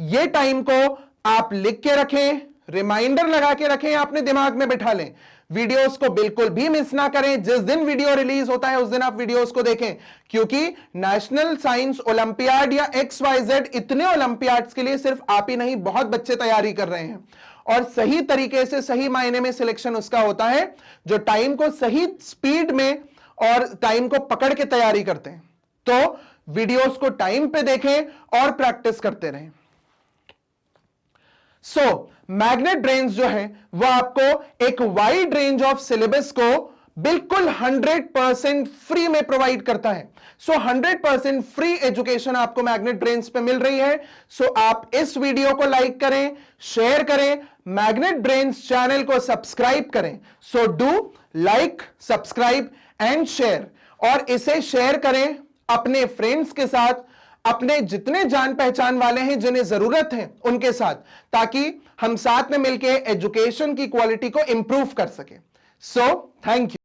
ये टाइम को आप लिख के रखें, रिमाइंडर लगा के रखें, अपने दिमाग में बिठा लें। वीडियोस को बिल्कुल भी मिस ना करें। जिस दिन वीडियो रिलीज होता है उस दिन आप वीडियोस को देखें, क्योंकि नेशनल साइंस ओलंपियाड या XYZ इतने ओलंपियाड्स के लिए सिर्फ आप ही नहीं बहुत बच्चे तैयारी कर रहे हैं, और सही तरीके से सही मायने में सिलेक्शन उसका होता है जो टाइम को सही स्पीड में और टाइम को पकड़ के तैयारी करते हैं। तो वीडियोस को टाइम पे देखें और प्रैक्टिस करते रहें। सो मैग्नेट ब्रेन्स जो है वो आपको एक वाइड रेंज ऑफ सिलेबस को बिल्कुल 100% फ्री में प्रोवाइड करता है। सो 100% फ्री एजुकेशन आपको मैग्नेट ब्रेन्स पे मिल रही है। सो आप इस वीडियो को लाइक करें, शेयर करें, मैग्नेट ब्रेन्स चैनल को सब्सक्राइब करें। So do like, subscribe and share, और इसे शेयर करें अपने फ्रेंड्स के साथ, अपने जितने जान पहचान वाले हैं जिन्हें जरूरत है उनके साथ, ताकि हम साथ में मिलकर एजुकेशन की क्वालिटी को इंप्रूव कर सके। So thank you.